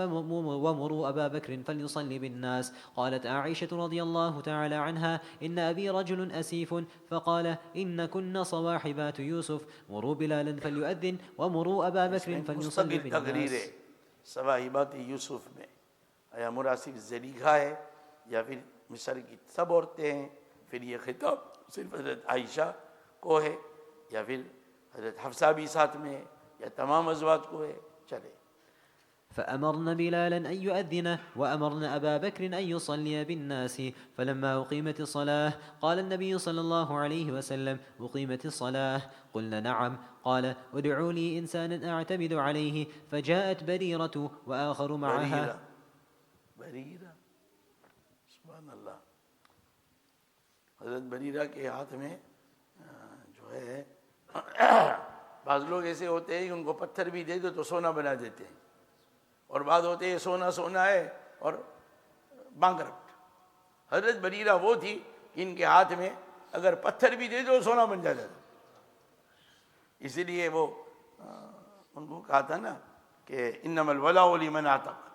ومروا أبا بكر فليصلي بالناس. قالت عائشة رضي الله تعالى عنها إن أبي رجل أسيف فقال إن كن صواحبات يوسف مروا بلالا فليؤذن ومروا أبا بكر فليصلي مستقل تقریر بالناس. ہے صواحبات یوسف میں، آیا مراد صرف زلیخا ہے یا پھر مصر کی سب عورتیں ہیں؟ پھر یہ خطاب صرف حضرت عائشہ کو ہے یا پھر حضرت حفصہ بھی ساتھ میں ہے یا تمام ازواج کو ہے؟ چلے. فأمرن بلالا أن يؤذن وأمرن أبا بكر أن يصلي بالناس. فلما أقيمت الصلاة قال النبي صلى الله عليه وسلم أقيمت الصلاة قلنا نعم قال ادعوا لي إنسانا أعتمد عليه فجاءت بريرة وآخر معها. بریرہ سبحان اللہ. حضرت بریرہ کے ہاتھ میں جو ہے بعض لوگ ایسے ہوتے ہیں کہ ان کو پتھر بھی دے دو تو سونا بنا دیتے ہیں، اور بعض ہوتے ہیں سونا سونا ہے اور بانکرپٹ. حضرت بریرہ وہ تھی کہ ان کے ہاتھ میں اگر پتھر بھی دے دو سونا بن جاتا تھا. اس لیے وہ ان کو کہا تھا نا کہ انما الولاء لمن اعتق.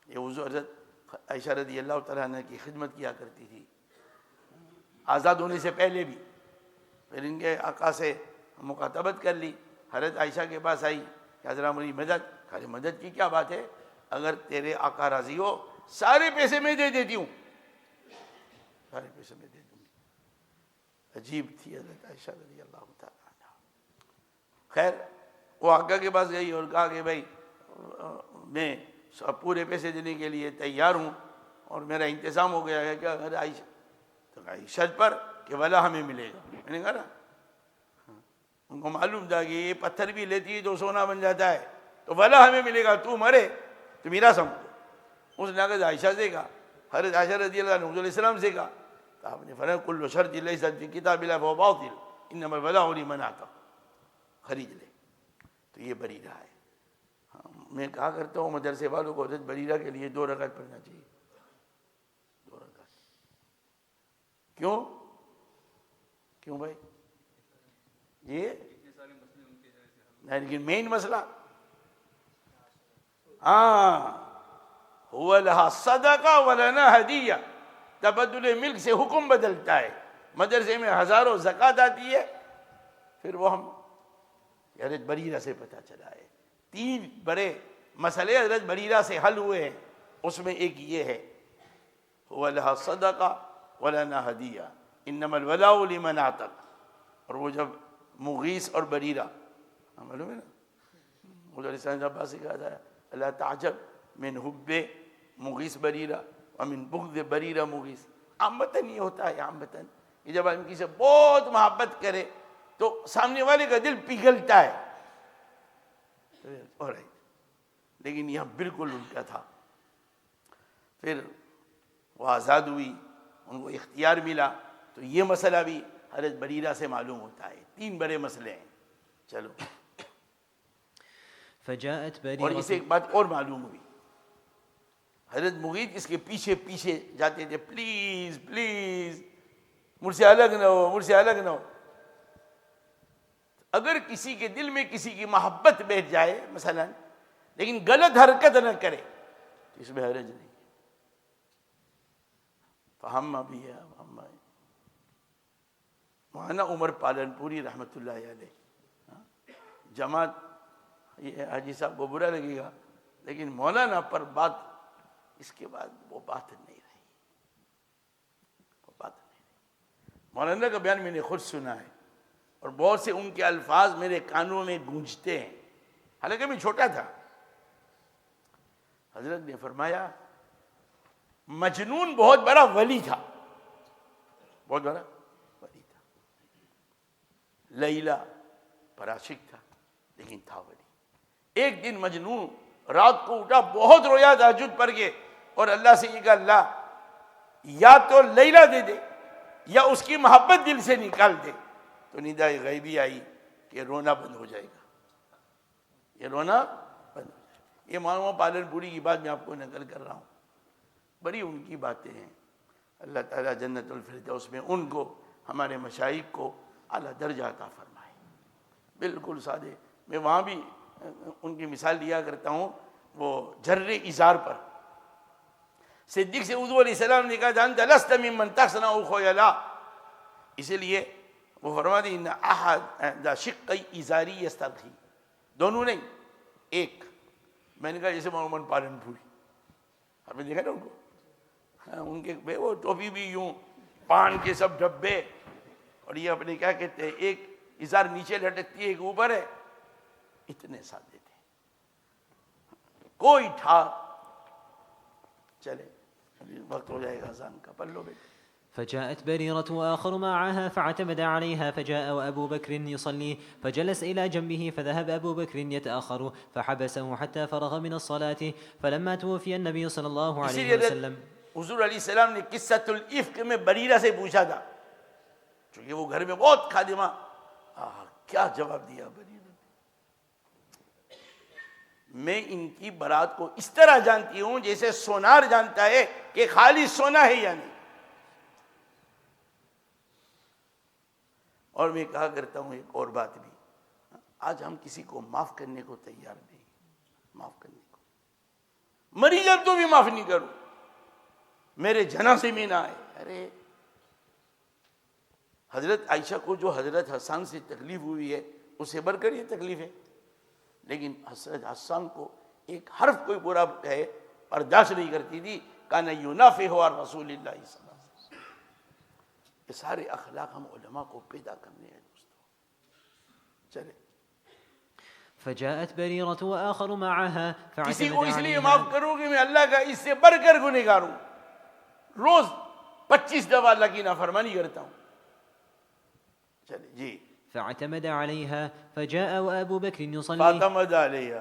یہ حضور حضرت عائشہ رضی اللہ تعالیٰ عنہ کی خدمت کیا کرتی تھی آزاد ہونے سے پہلے بھی. پھر ان کے آقا سے مکاتبت کر لی، حضرت عائشہ کے پاس آئی کہ حضرت میری مدد. خالی مدد کی کیا بات ہے، اگر تیرے آقا راضی ہو سارے پیسے میں دے دیتی ہوں، سارے پیسے میں دے دوں گی. عجیب تھی حضرت عائشہ رضی اللہ تعالیٰ عنہ. خیر وہ آقا کے پاس گئی اور کہا کہ بھائی میں پورے پیسے دینے کے لیے تیار ہوں اور میرا انتظام ہو گیا ہے. کیا عائشہ تو کہا شرط پر کہ ولا ہمیں ملے گا. میں نے کہا نا ان کو معلوم تھا کہ یہ پتھر بھی لیتی ہے تو سونا بن جاتا ہے، تو ولا ہمیں ملے گا، تو مرے تو میرا سمجھو. اس نے حضرت عائشہ سے کہا، حضرت عائشہ رضی اللہ عنہ حضور علیہ السلام سے کہا تو آپ نے فرمایا کل شرط لیست فی کتاب اللہ فہو باطل انما الولاء لمن اعتق. خرید لے. تو یہ بریرہ ہے. میں کہا کرتا ہوں مدرسے والوں کو حضرت بریرہ کے لیے 2 رکعت پڑھنا چاہیے. 2 رکعت. کیوں بھائی؟ یہ لیکن مین مسئلہ هو لها صدقہ ولنا ہدیہ. تبدل ملک سے حکم بدلتا ہے. مدرسے میں ہزاروں زکوٰۃ آتی ہے، پھر وہ ہم حضرت بریرہ سے پتہ چلا ہے 3 بڑے مسئلے حضرت بریرہ سے حل ہوئے ہیں. اس میں ایک یہ ہے هو لها صدقہ ولنا ہدیہ انما الولاء لمن اعتق. اور وہ جب مغیث اور بریرہ معلوم ہے نا، حضور علیہ السلام عباس سے کہا تھا اللہ تعجب من حب مغیث بریرہ ومن بغض بریرہ مغیث. عامتاً یہ ہوتا ہے، عامتاً کہ جب آدمی کسی سے بہت محبت کرے تو سامنے والے کا دل پگھلتا ہے. لیکن یہاں بالکل الٹا تھا. پھر وہ آزاد ہوئی، ان کو اختیار ملا. تو یہ مسئلہ بھی حضرت بریرہ سے معلوم ہوتا ہے. 3 بڑے مسئلے ہیں. چلو فجاءت اور بريرة. اسے ایک بات اور معلوم ہوئی، حضرت مغیث اس کے پیچھے پیچھے جاتے تھے، پلیز پلیز مجھ سے الگ نہ ہو، مجھ سے الگ نہ ہو. اگر کسی کے دل میں کسی کی محبت بیٹھ جائے مثلا لیکن غلط حرکت نہ کرے تو اس میں حرج نہیں. فہم بھی ہے مولانا عمر پالن پوری رحمۃ اللہ علیہ جماعت، یہ حاجی صاحب کو برا لگے گا لیکن مولانا پر بات اس کے بعد وہ بات نہیں رہی، وہ بات نہیں رہی. مولانا کا بیان میں نے خود سنا ہے اور بہت سے ان کے الفاظ میرے کانوں میں گونجتے ہیں، حالانکہ میں چھوٹا تھا. حضرت نے فرمایا مجنون بہت بڑا ولی تھا، بہت بڑا ولی تھا. لیلا پر عاشق تھا لیکن تھا ولی۔ ایک دن مجنون رات کو اٹھا، بہت رویا تہجد پڑھ کے، اور اللہ سے یہ کہا اللہ یا تو لیلا دے دے یا اس کی محبت دل سے نکال دے۔ تو ندائے غیبی آئی کہ رونا بند ہو جائے گا، یہ رونا بند ہو جائے گا۔ یہ مانو پالن پوری کی بات میں آپ کو نقل کر رہا ہوں، بڑی ان کی باتیں ہیں۔ اللہ تعالیٰ جنت الفردوس میں ان کو، ہمارے مشائخ کو اعلیٰ درجہ عطا فرمائے۔ بالکل سادے، میں وہاں بھی ان کی مثال لیا کرتا ہوں، وہ جر ازار پر صدیق سے حضور علیہ السلام نے کہا انت لست ممن تصنع خیلا، اسی لیے وہ فرماتے ہیں ان احد شقی ازاری یسترخی، دونوں نہیں ایک۔ میں نے کہا جیسے محمد پالن پوری، آپ نے دیکھا نا ان کو، ان کے وہ ٹوپی بھی یوں، پان کے سب ڈبے، اور یہ اپنے کیا کہتے ہیں ایک ازار نیچے لٹکتی ہے ایک اوپر ہے، اتنے سادے تھے، کوئی ٹھار۔ چلے ابھی وقت ہو جائے گا اذان کا، پڑھ لو بیٹے۔ فجاءت بريرة وآخر معها فاعتمد عليها فجاء وأبو بكر يصلي فجلس إلى جنبه فذهب أبو بكر يتأخر فحبسه حتى فرغ من الصلاة فلما توفي النبي صلى الله عليه وسلم۔ حضور علیہ السلام نے قصۃ الافک میں بریرہ سے پوچھا تھا، چونکہ وہ گھر میں بہت خادمہ، کیا جواب دیا بریرہ نے، میں ان کی برات کو اس طرح جانتی ہوں جیسے سونار جانتا ہے کہ خالی سونا ہے یا نہیں۔ اور میں کہا کرتا ہوں ایک اور بات بھی، آج ہم کسی کو معاف کرنے کو تیار نہیں، معاف کرنے کو، مری جب تو بھی معاف نہیں کروں، میرے جنازے میں نہ آئے۔ ارے حضرت عائشہ کو جو حضرت حسان سے تکلیف ہوئی ہے اس سے بڑھ کر یہ تکلیف ہے، لیکن حضرت حسان کو ایک حرف کوئی برا ہے برداشت نہیں کرتی تھی، کان ینافح عن رسول اللہ صلی اللہ علیہ وسلم۔ یہ سارے اخلاق ہم علماء کو پیدا کرنے ہیں دوستو۔ چلے فجاءت بريرة وآخر معها کسی فاعتمد کو اس لیے عليها۔ معاف کروں کہ میں اللہ کا اس سے بڑھ کر گنہگار ہوں، روز 25 دفعہ اللہ کی نافرمانی کرتا ہوں۔ چلے جی، فاعتمد عليها فجاء وأبو بكر يصلي فاعتمد علیہ،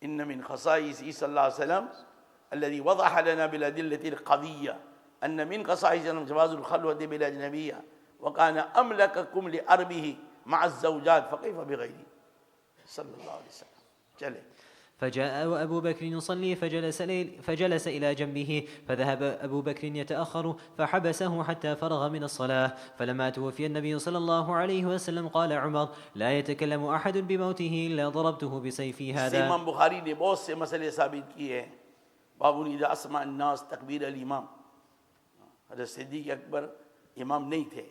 ان من خصائص صلی اللہ علیہ وسلم الذي وضح لنا بالأدلة القوية ان من خصائص جواز الخلوة بالأجنبية وكان أملككم لأربه مع الزوجات فكيف بغيره صلی اللہ علیہ وسلم۔ چلے فجاء وأبو بكر يصلي فجلس إلى جنبه فذهب أبو بكر يتأخر فحبسه حتى فرغ من الصلاة فلما توفي النبي صلى الله عليه وسلم قال عمر لا يتكلم أحد بموته إلا ضربته بسيفي هذا۔ امام بخاری نے بہت سے مسئلے ثابت کیے ہیں، باب اذا اسمع الناس تکبیر الامام۔ حضرت صدیق اکبر امام نہیں تھے،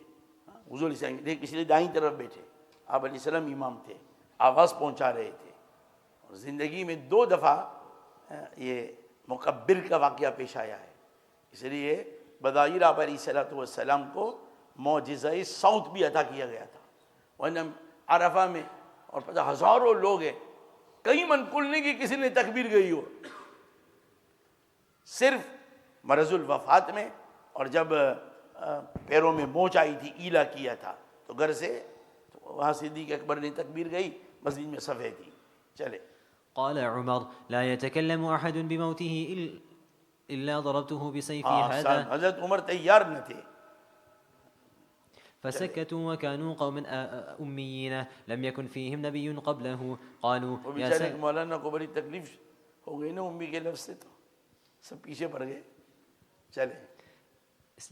حضور علیہ السلام اس لیے دائیں طرف بیٹھے، آپ علیہ السلام امام تھے، آواز پہنچا رہے تھے، اور زندگی میں 2 دفعہ یہ مکبر کا واقعہ پیش آیا ہے، اس لیے بظاہر آپ علیہ السلام کو معجزہ صوت بھی عطا کیا گیا تھا، ورنہ عرفہ میں اور پتہ ہزاروں لوگ ہیں، کئی منقول نہیں کہ کسی نے تکبیر گئی ہو، صرف مرض الوفات میں اور جب پیروں میں موچ آئی تھی ایلا کیا تھا تو گھر سے، تو وہاں صدیق اکبر نے تکبیر گئی، مسجد میں صفحے تھی۔ چلے قال عمر لا يتكلم أحد بموته إلا ضربته بسيفي هذا۔ حضرت عمر تیار نہ تھے، فسكتوا وكانوا قوما أميين لم يكن فيهم نبي قبله قالوا وہ يا بیچارے مولانا کو بڑی تکلیف ہو گئی نا امی کے لفظ سے، تو سب پیچھے پڑ گئے۔ چلے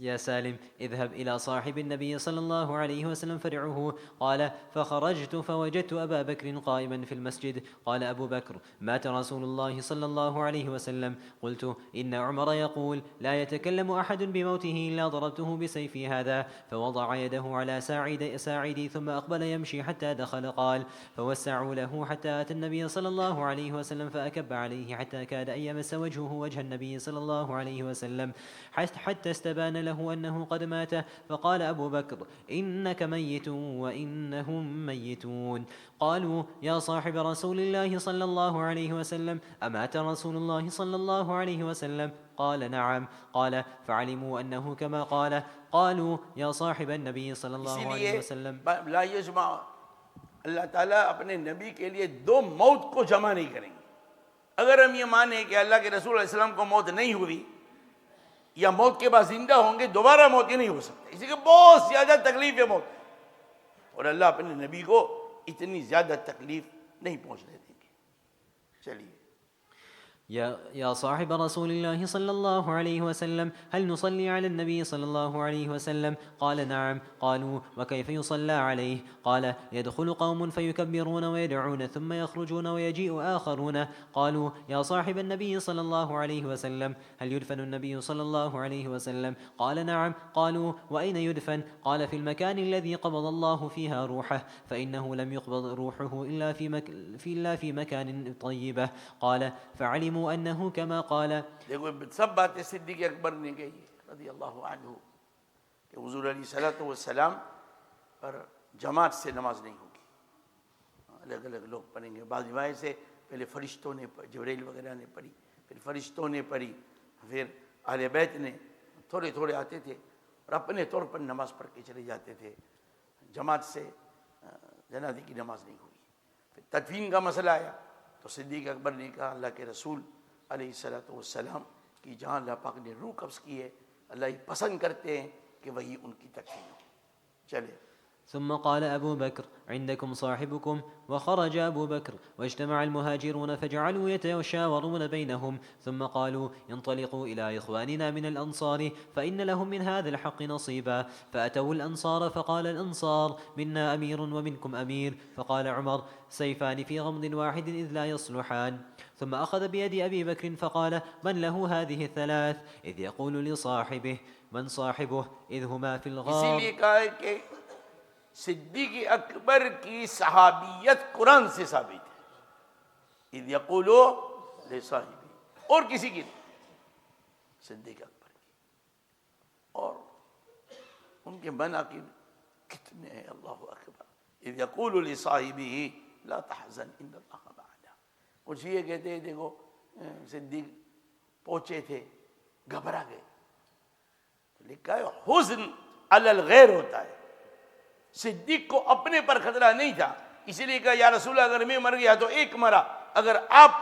يا سالم اذهب إلى صاحب النبي صلى الله عليه وسلم فادعه قال فخرجت فوجدت أبا بكر قائما في المسجد قال أبو بكر مات رسول الله صلى الله عليه وسلم قلت إن عمر يقول لا يتكلم أحد بموته إلا ضربته بسيفي هذا فوضع يده على ساعدي ثم أقبل يمشي حتى دخل قال فوسعوا له حتى أتى النبي صلى الله عليه وسلم فأكب عليه حتى كاد أن يمس وجهه وجه النبي صلى الله عليه وسلم حتى استبان له أنه قد مات فقال أبو بكر إنك ميت وإنهم ميتون قالوا يا صاحب رسول الله صلى الله عليه وسلم أمات رسول الله صلى الله عليه وسلم قال نعم قال فعلموا أنه كما قال قالوا يا صاحب النبي صلى الله عليه وسلم لا يجمع اللہ تعالیٰ اپنے نبی کے لیے دو موت کو جمع نہیں کریں گے. اگر ہم یہ مانیں کہ اللہ کے رسول علیہ السلام کو موت نہیں ہوئی یا موت کے بعد زندہ ہوں گے, دوبارہ موت ہی نہیں ہو سکتا, اسی کہ بہت زیادہ تکلیف ہے موت, اور اللہ اپنے نبی کو اتنی زیادہ تکلیف نہیں پہنچنے دیں گے. چلیے. يا صاحب رسول الله صلى الله عليه وسلم هل نصلي على النبي صلى الله عليه وسلم؟ قال نعم. قالوا وكيف يصلى عليه؟ قال يدخل قوم فيكبرون ويدعون ثم يخرجون ويجيء آخرون. قالوا يا صاحب النبي صلى الله عليه وسلم هل يدفن النبي صلى الله عليه وسلم؟ قال نعم. قالوا وأين يدفن؟ قال في المكان الذي قبض الله فيها روحه فإنه لم يقبض روحه إلا في مكان طيبة. قال فعلموا انه كما قال. دیکھو سب باتیں صدیق اکبر نے کہی رضی اللہ عنہ کہ حضور علیہ الصلوۃ والسلام پر جماعت سے نماز نہیں ہوگی, الگ الگ لوگ پڑھیں گے. بعض روایت سے پہلے فرشتوں نے جبرائیل وغیرہ نے پڑھی, پھر فرشتوں نے پڑھی, پھر اہل بیت نے تھوڑے تھوڑے آتے تھے اور اپنے طور پر نماز پڑھ کے چلے جاتے تھے. جماعت سے جنازے کی نماز نہیں ہوئی. پھر تدفین کا مسئلہ آیا تو صدیق اکبر نے کہا اللہ کے رسول علیہ الصلوۃ والسلام کی جہاں اللہ پاک نے روح قبض کی ہے, اللہ ہی پسند کرتے ہیں کہ وہی ان کی تکفین ہو. چلے. ثم قال أبو بكر عندكم صاحبكم؟ وخرج أبو بكر واجتمع المهاجرون فجعلوا يتشاورون بينهم ثم قالوا انطلقوا إلى إخواننا من الأنصار فإن لهم من هذا الحق نصيبا. فأتوا الأنصار فقال الأنصار منا أمير ومنكم أمير. فقال عمر سيفان في غمض واحد إذ لا يصلحان. ثم أخذ بيد أبي بكر فقال من له هذه الثلاث؟ إذ يقول لصاحبه من صاحبه إذ هما في الغار. اسی لیے کہا ہے کہ صدیق اکبر کی صحابیت قرآن سے ثابت ہے. اذ یقول لصاحبہ, اور کسی کی نہیں, صدیق اکبر کی. اور ان کے مناقب کتنے ہیں, اللہ اکبر. اذ یقول لصاحبہ لا تحزن ان اللہ معنا. کچھ یہ کہتے ہیں دیکھو صدیق پہنچے تھے, گھبرا گئے. لکھا ہے حزن علی الغیر ہوتا ہے, صدیق کو اپنے پر خطرہ نہیں تھا, اسی لیے کہا یا رسول اللہ اگر میں مر گیا تو ایک مرا, اگر آپ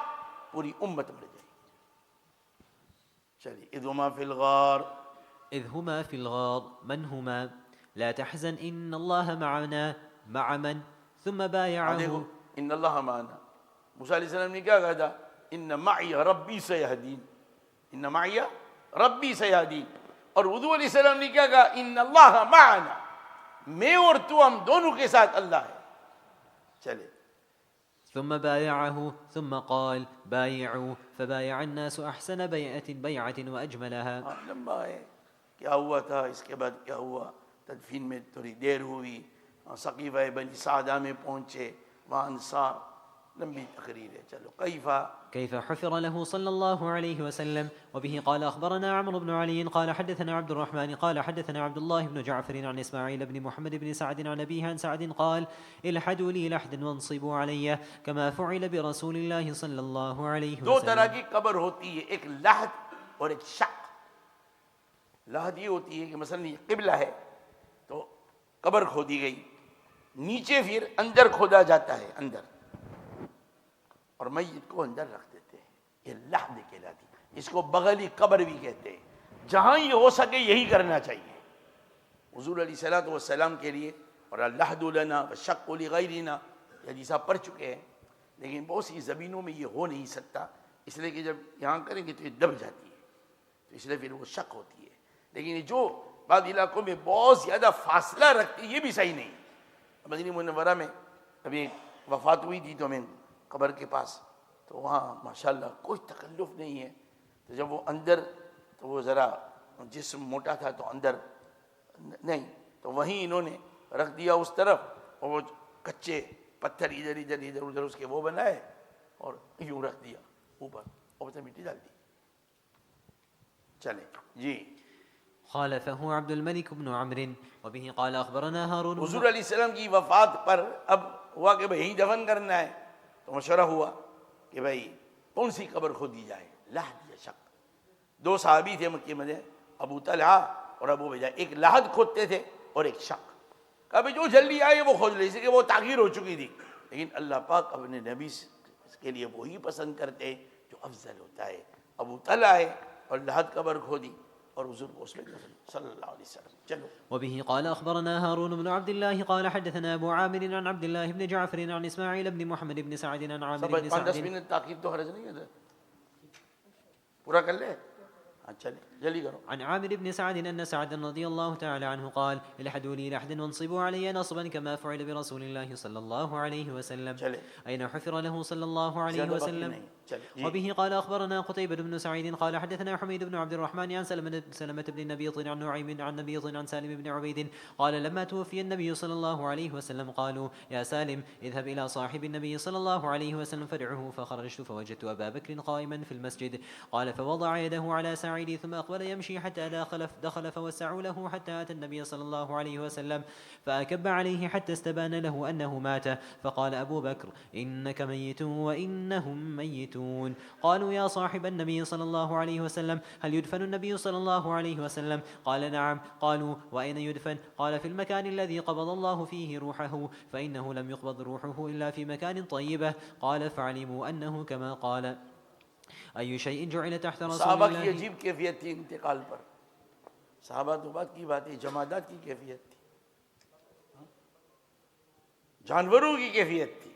پوری امت مر جائے. چلیے. اذ ہما فی الغار. إذ هما في الغار من هما لا تحزن إن الله معنا مع من ثم بايعه. دیکھو ان اللہ معنا, موسیٰ علیہ السلام نے کیا کہا تھا؟ ان معی ربی سیہدین, ان معی ربی سیہدین. اور حضور علیہ السلام نے کیا کہا؟ ان اللہ معنا, میں اور تو ہم دونوں کے ساتھ اللہ ہے. چلے. ثم بايعه ثم قال بايعوا فبايع الناس أحسن بيعة وأجملها. لمبا ہے کیا ہوا تھا, اس کے بعد کیا ہوا, تدفین میں تھوڑی دیر ہوئی, ثقیفہ بنی سعدہ میں پہنچے, وہاں انصار, لمبی تقریر ہے. چلو. كيف حفر له صلى الله عليه وسلم. وبه قال أخبرنا عمرو بن علي قال حدثنا عبد الرحمن قال حدثنا عبد الله بن جعفر عن إسماعيل بن محمد بن سعد عن أبيه عن سعد قال الحدوا لي لحدا وانصبوا علي كما فعل برسول الله صلى الله عليه وسلم. دو طرح کی قبر ہوتی ہے, ایک لحد اور ایک شق. لحد یہ ہوتی ہے کہ مثلا یہ قبلہ ہے تو قبر کھودی گئی, نیچے پھر اندر کھودا جاتا ہے, اندر, اور میت کو اندر رکھ دیتے ہیں. یہ لحد کہلاتی ہے. اس کو بغلی قبر بھی کہتے ہیں. جہاں یہ ہو سکے یہی کرنا چاہیے حضور علیہ الصلوۃ والسلام کے لیے. اور اللحد لنا والشق لغیرنا, یہ حدیث پڑھ چکے ہیں, لیکن بہت سی زمینوں میں یہ ہو نہیں سکتا, اس لیے کہ جب یہاں کریں گے تو یہ دب جاتی ہے, تو اس لیے پھر وہ شق ہوتی ہے. لیکن جو بعض علاقوں میں بہت زیادہ فاصلہ رکھتی, یہ بھی صحیح نہیں. مدینہ منورہ میں ابھی وفات ہوئی تھی تو میں قبر کے پاس, تو وہاں ماشاءاللہ کوئی تکلف نہیں ہے. تو جب وہ اندر, تو وہ ذرا جسم موٹا تھا تو اندر نہیں, تو وہیں انہوں نے رکھ دیا اس طرف, اور وہ کچے پتھر ادھر ادھر ادھر ادھر اس کے وہ بنائے اور یوں رکھ دیا اوپر, اور اسے مٹی ڈال دی. چلیں جی. خالفه عبد الملك بن عمرو وبه قال أخبرنا هارون. حضور علیہ السلام کی وفات پر اب ہوا کہ بھائی یہیں دفن کرنا ہے, تو مشورہ ہوا کہ بھائی کون سی قبر کھودی جائے, لحد یا شق. دو صحابی تھے مکے میں, ابو طلحہ اور ابو بجا, ایک لحد کھودتے تھے اور ایک شق. کبھی جو جلدی آئے وہ کھوج لے، اسی کہ وہ تاخیر ہو چکی تھی، لیکن اللہ پاک اپنے نبی کے لیے وہی پسند کرتے ہیں جو افضل ہوتا ہے۔ ابو طلحہ آئے اور لحد قبر کھودی اور حضور کو اس میں دفن صلی اللہ علیہ وسلم۔ چلو وبه قال أخبرنا هارون بن عبد الله قال حدثنا أبو عامر عن عبد الله بن جعفر عن إسماعيل بن محمد بن سعد عن عامر سب بن 5-10 سعد منٹ تاخیر تو حرج نہیں ہے، پورا کر لے، ہاں چلے جلدی کرو۔ عن عامر بن سعد أن سعدا رضي الله تعالى عنه قال الحدوا لي لحدا وانصبوا علي نصبا كما فعل برسول الله صلى الله عليه وسلم چلے أين حفر له صلى الله عليه زیادہ باقی وسلم. نہیں، چلے جی۔ وبه قال أخبرنا قتيبة بن سعيد قال حدثنا حميد بن عبد الرحمن عن سلمة بن نبيط عن نعيم عن نبيط عن سالم بن عبيد قال لما توفي النبي صلى الله عليه وسلم قالوا يا سالم اذهب إلى صاحب النبي صلى الله عليه وسلم فادعه، فخرجت فوجدت أبا بكر قائما في المسجد قال فوضع يده على ساعدي ثم أقبل يمشي حتى دخل فوسعوا له حتى أتى النبي صلى الله عليه وسلم فأكب عليه حتى استبان له أنه مات، فقال أبو بكر إنك ميت وإنهم ميتون. قالوا يا صاحب النبي صلى الله عليه وسلم هل يدفن النبي صلى الله عليه وسلم؟ قال نعم. قالوا وأين يدفن؟ قال في المكان الذي قبض الله فيه روحه، فإنه لم يقبض روحه إلا في مكان طيبة. قال فعلموا أنه كما قال. أي شيء جعل تحت رسول صحابہ کی الله. عجیب کیفیت تھی انتقال پر، صحابہ تو بات کی بات ہے، جمادات کی کیفیت تھی، جانوروں کی کیفیت تھی۔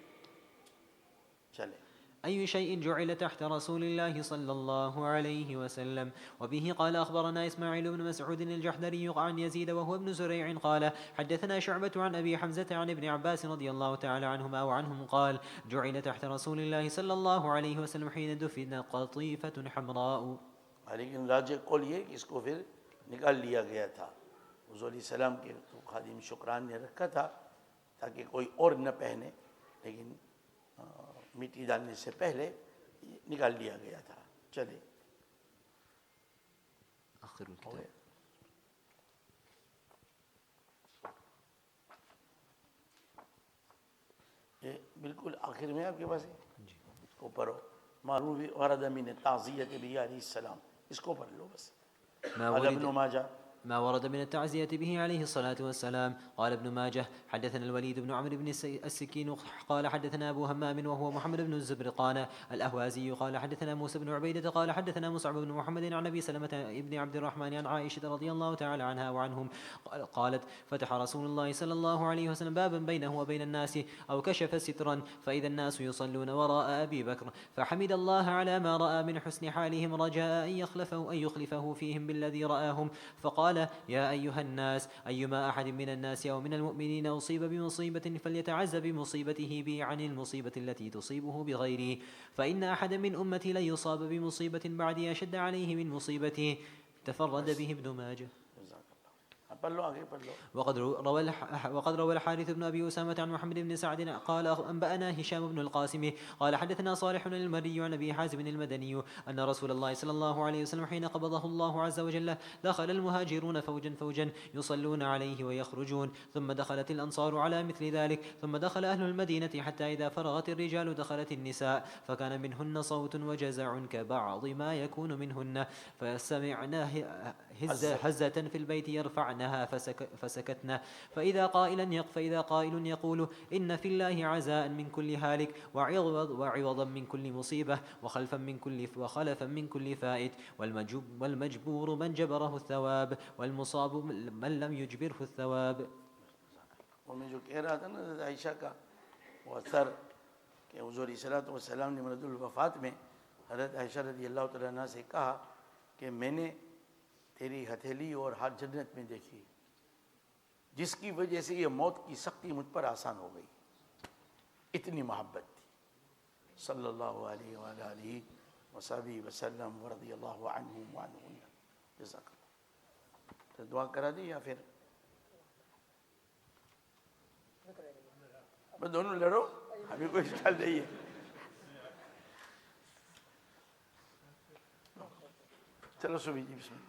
چلے أي شيء جعل تحت رسول الله صلى الله عليه وسلم. وبه قال أخبرنا إسماعيل بن مسعود الجحدري عن يزيد وهو ابن زريع قال حدثنا شعبة عن أبي حمزة عن ابن عباس رضي الله تعالى عنهما وعنهم قال جعل تحت رسول الله صلى الله عليه وسلم حين دفن قطيفة حمراء. لیکن راجع قول یہ کہ اس کو پھر نکال لیا گیا تھا، حضور علیہ السلام کے تو خادم شکران نے رکھا تھا تاکہ کوئی اور نہ پہنے، لیکن مٹی ڈالنے سے پہلے نکال لیا گیا تھا۔ چلے آخر الكتاب. یہ بالکل آخر میں آپ کے پاس ہے، اس کو پڑھو، معروف ورد من تعزیت بھی علیہ السلام، اس کو پڑھ لو بس۔ قال ابن ماجہ ما ورد من التعزية به عليه الصلاة والسلام. قال ابن ماجه حدثنا الوليد بن عمرو بن السكين قال حدثنا أبو همام وهو محمد بن الزبرقان الأهوازي قال حدثنا موسى بن عبيدة قال حدثنا مصعب بن محمد عن أبي سلمة ابن عبد الرحمن عن عائشة رضي الله تعالى عنها وعنهم قالت فتح رسول الله صلى الله عليه وسلم بابا بينه وبين الناس أو كشف سترا فإذا الناس يصلون وراء أبي بكر فحمد الله على ما رأى من حسن حالهم رجاء أن يخلفه فيهم بالذي رآهم فقال يا أيها الناس أيما أحد من الناس أو من المؤمنين أصيب بمصيبة فليتعز بمصيبته بي عن المصيبة التي تصيبه بغيره فإن أحد من أمتي لن يصاب بمصيبة بعدي أشد عليه من مصيبته. تفرد به ابن ماجه. وقد روى الحارث بن أبي أسامة عن محمد بن سعد قال أنبأنا هشام بن القاسم قال حدثنا صالح المري عن أبي حازم المدني أن رسول الله صلى الله عليه وسلم حين قبضه الله عز وجل دخل المهاجرون فوجا يصلون عليه ويخرجون ثم دخلت الأنصار على مثل ذلك ثم دخل أهل المدينة حتى إذا فرغت الرجال دخلت النساء فكان منهن صوت وجزع كبعض ما يكون منهن فسمعنا هزة في البيت يرفعنها فسكتنا فإذا قائل يقول إن في الله عزاء من كل هالك وعوضا من كل مصيبة وخلفا من كل فائت والمجبور من جبره الثواب والمصاب من لم يجبره الثواب. اور میں جو کہہ رہا تھا نا حضرت عائشہ کا وہ اثر کہ حضور علیہ الصلوۃ والسلام نے مرض الوفات میں حضرت عائشہ رضی اللہ تعالیٰ عنہ سے کہا کہ میں نے تیری ہتھیلی اور ہاتھ جنت میں دیکھی جس کی وجہ سے یہ موت کی سختی مجھ پر آسان ہو گئی، اتنی محبت تھی صلی اللہ علیہ وآلہ وصحبہ وسلم ورضی اللہ عنہم وعنہن. جزاک اللہ. تو دعا کرا دی یا پھر بس دونوں لڑو، ابھی کوئی اشکال نہیں ہے. چلو سبھی جی بسم اللہ.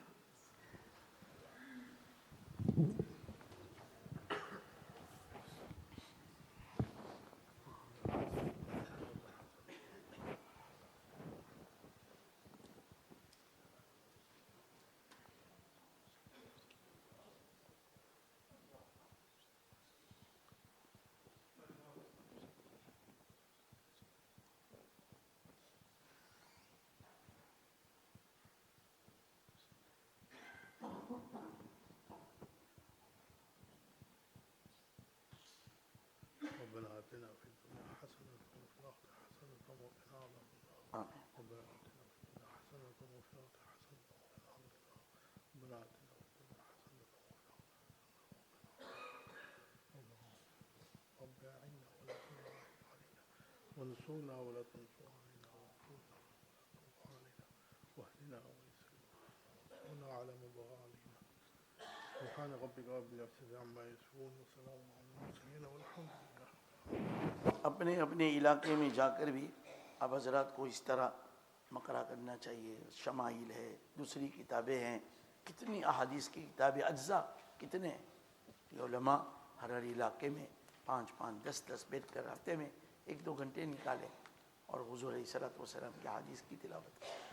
آتنا فی الدنیا حسنۃ وفی الآخرۃ حسنۃ وقنا عذاب النار آمین. ربنا آتنا فی الدنیا حسنۃ وفی الآخرۃ حسنۃ وقنا عذاب النار ربنا آتنا فی الدنیا حسنۃ وفی الآخرۃ رب أعنا ولا تعن علينا وانصرنا ولا تنصر علينا وانصرنا ولا تنصر علينا واهدنا ويسر وانصرنا على من بغى علينا سبحان ربك رب العزة عما يصفون وسلام على المرسلين والحمد لله. اپنے اپنے علاقے میں جا کر بھی اب حضرات کو اس طرح مقرہ کرنا چاہیے. شمائل ہے، دوسری کتابیں ہیں، کتنی احادیث کی کتابیں، اجزاء کتنے ہیں. یہ علماء ہر علاقے میں 5 10 بیٹھ کر ہفتے میں 1 2 گھنٹے نکالیں اور حضور علیہ الصلوۃ والسلام کی حدیث کی تلاوت کریں.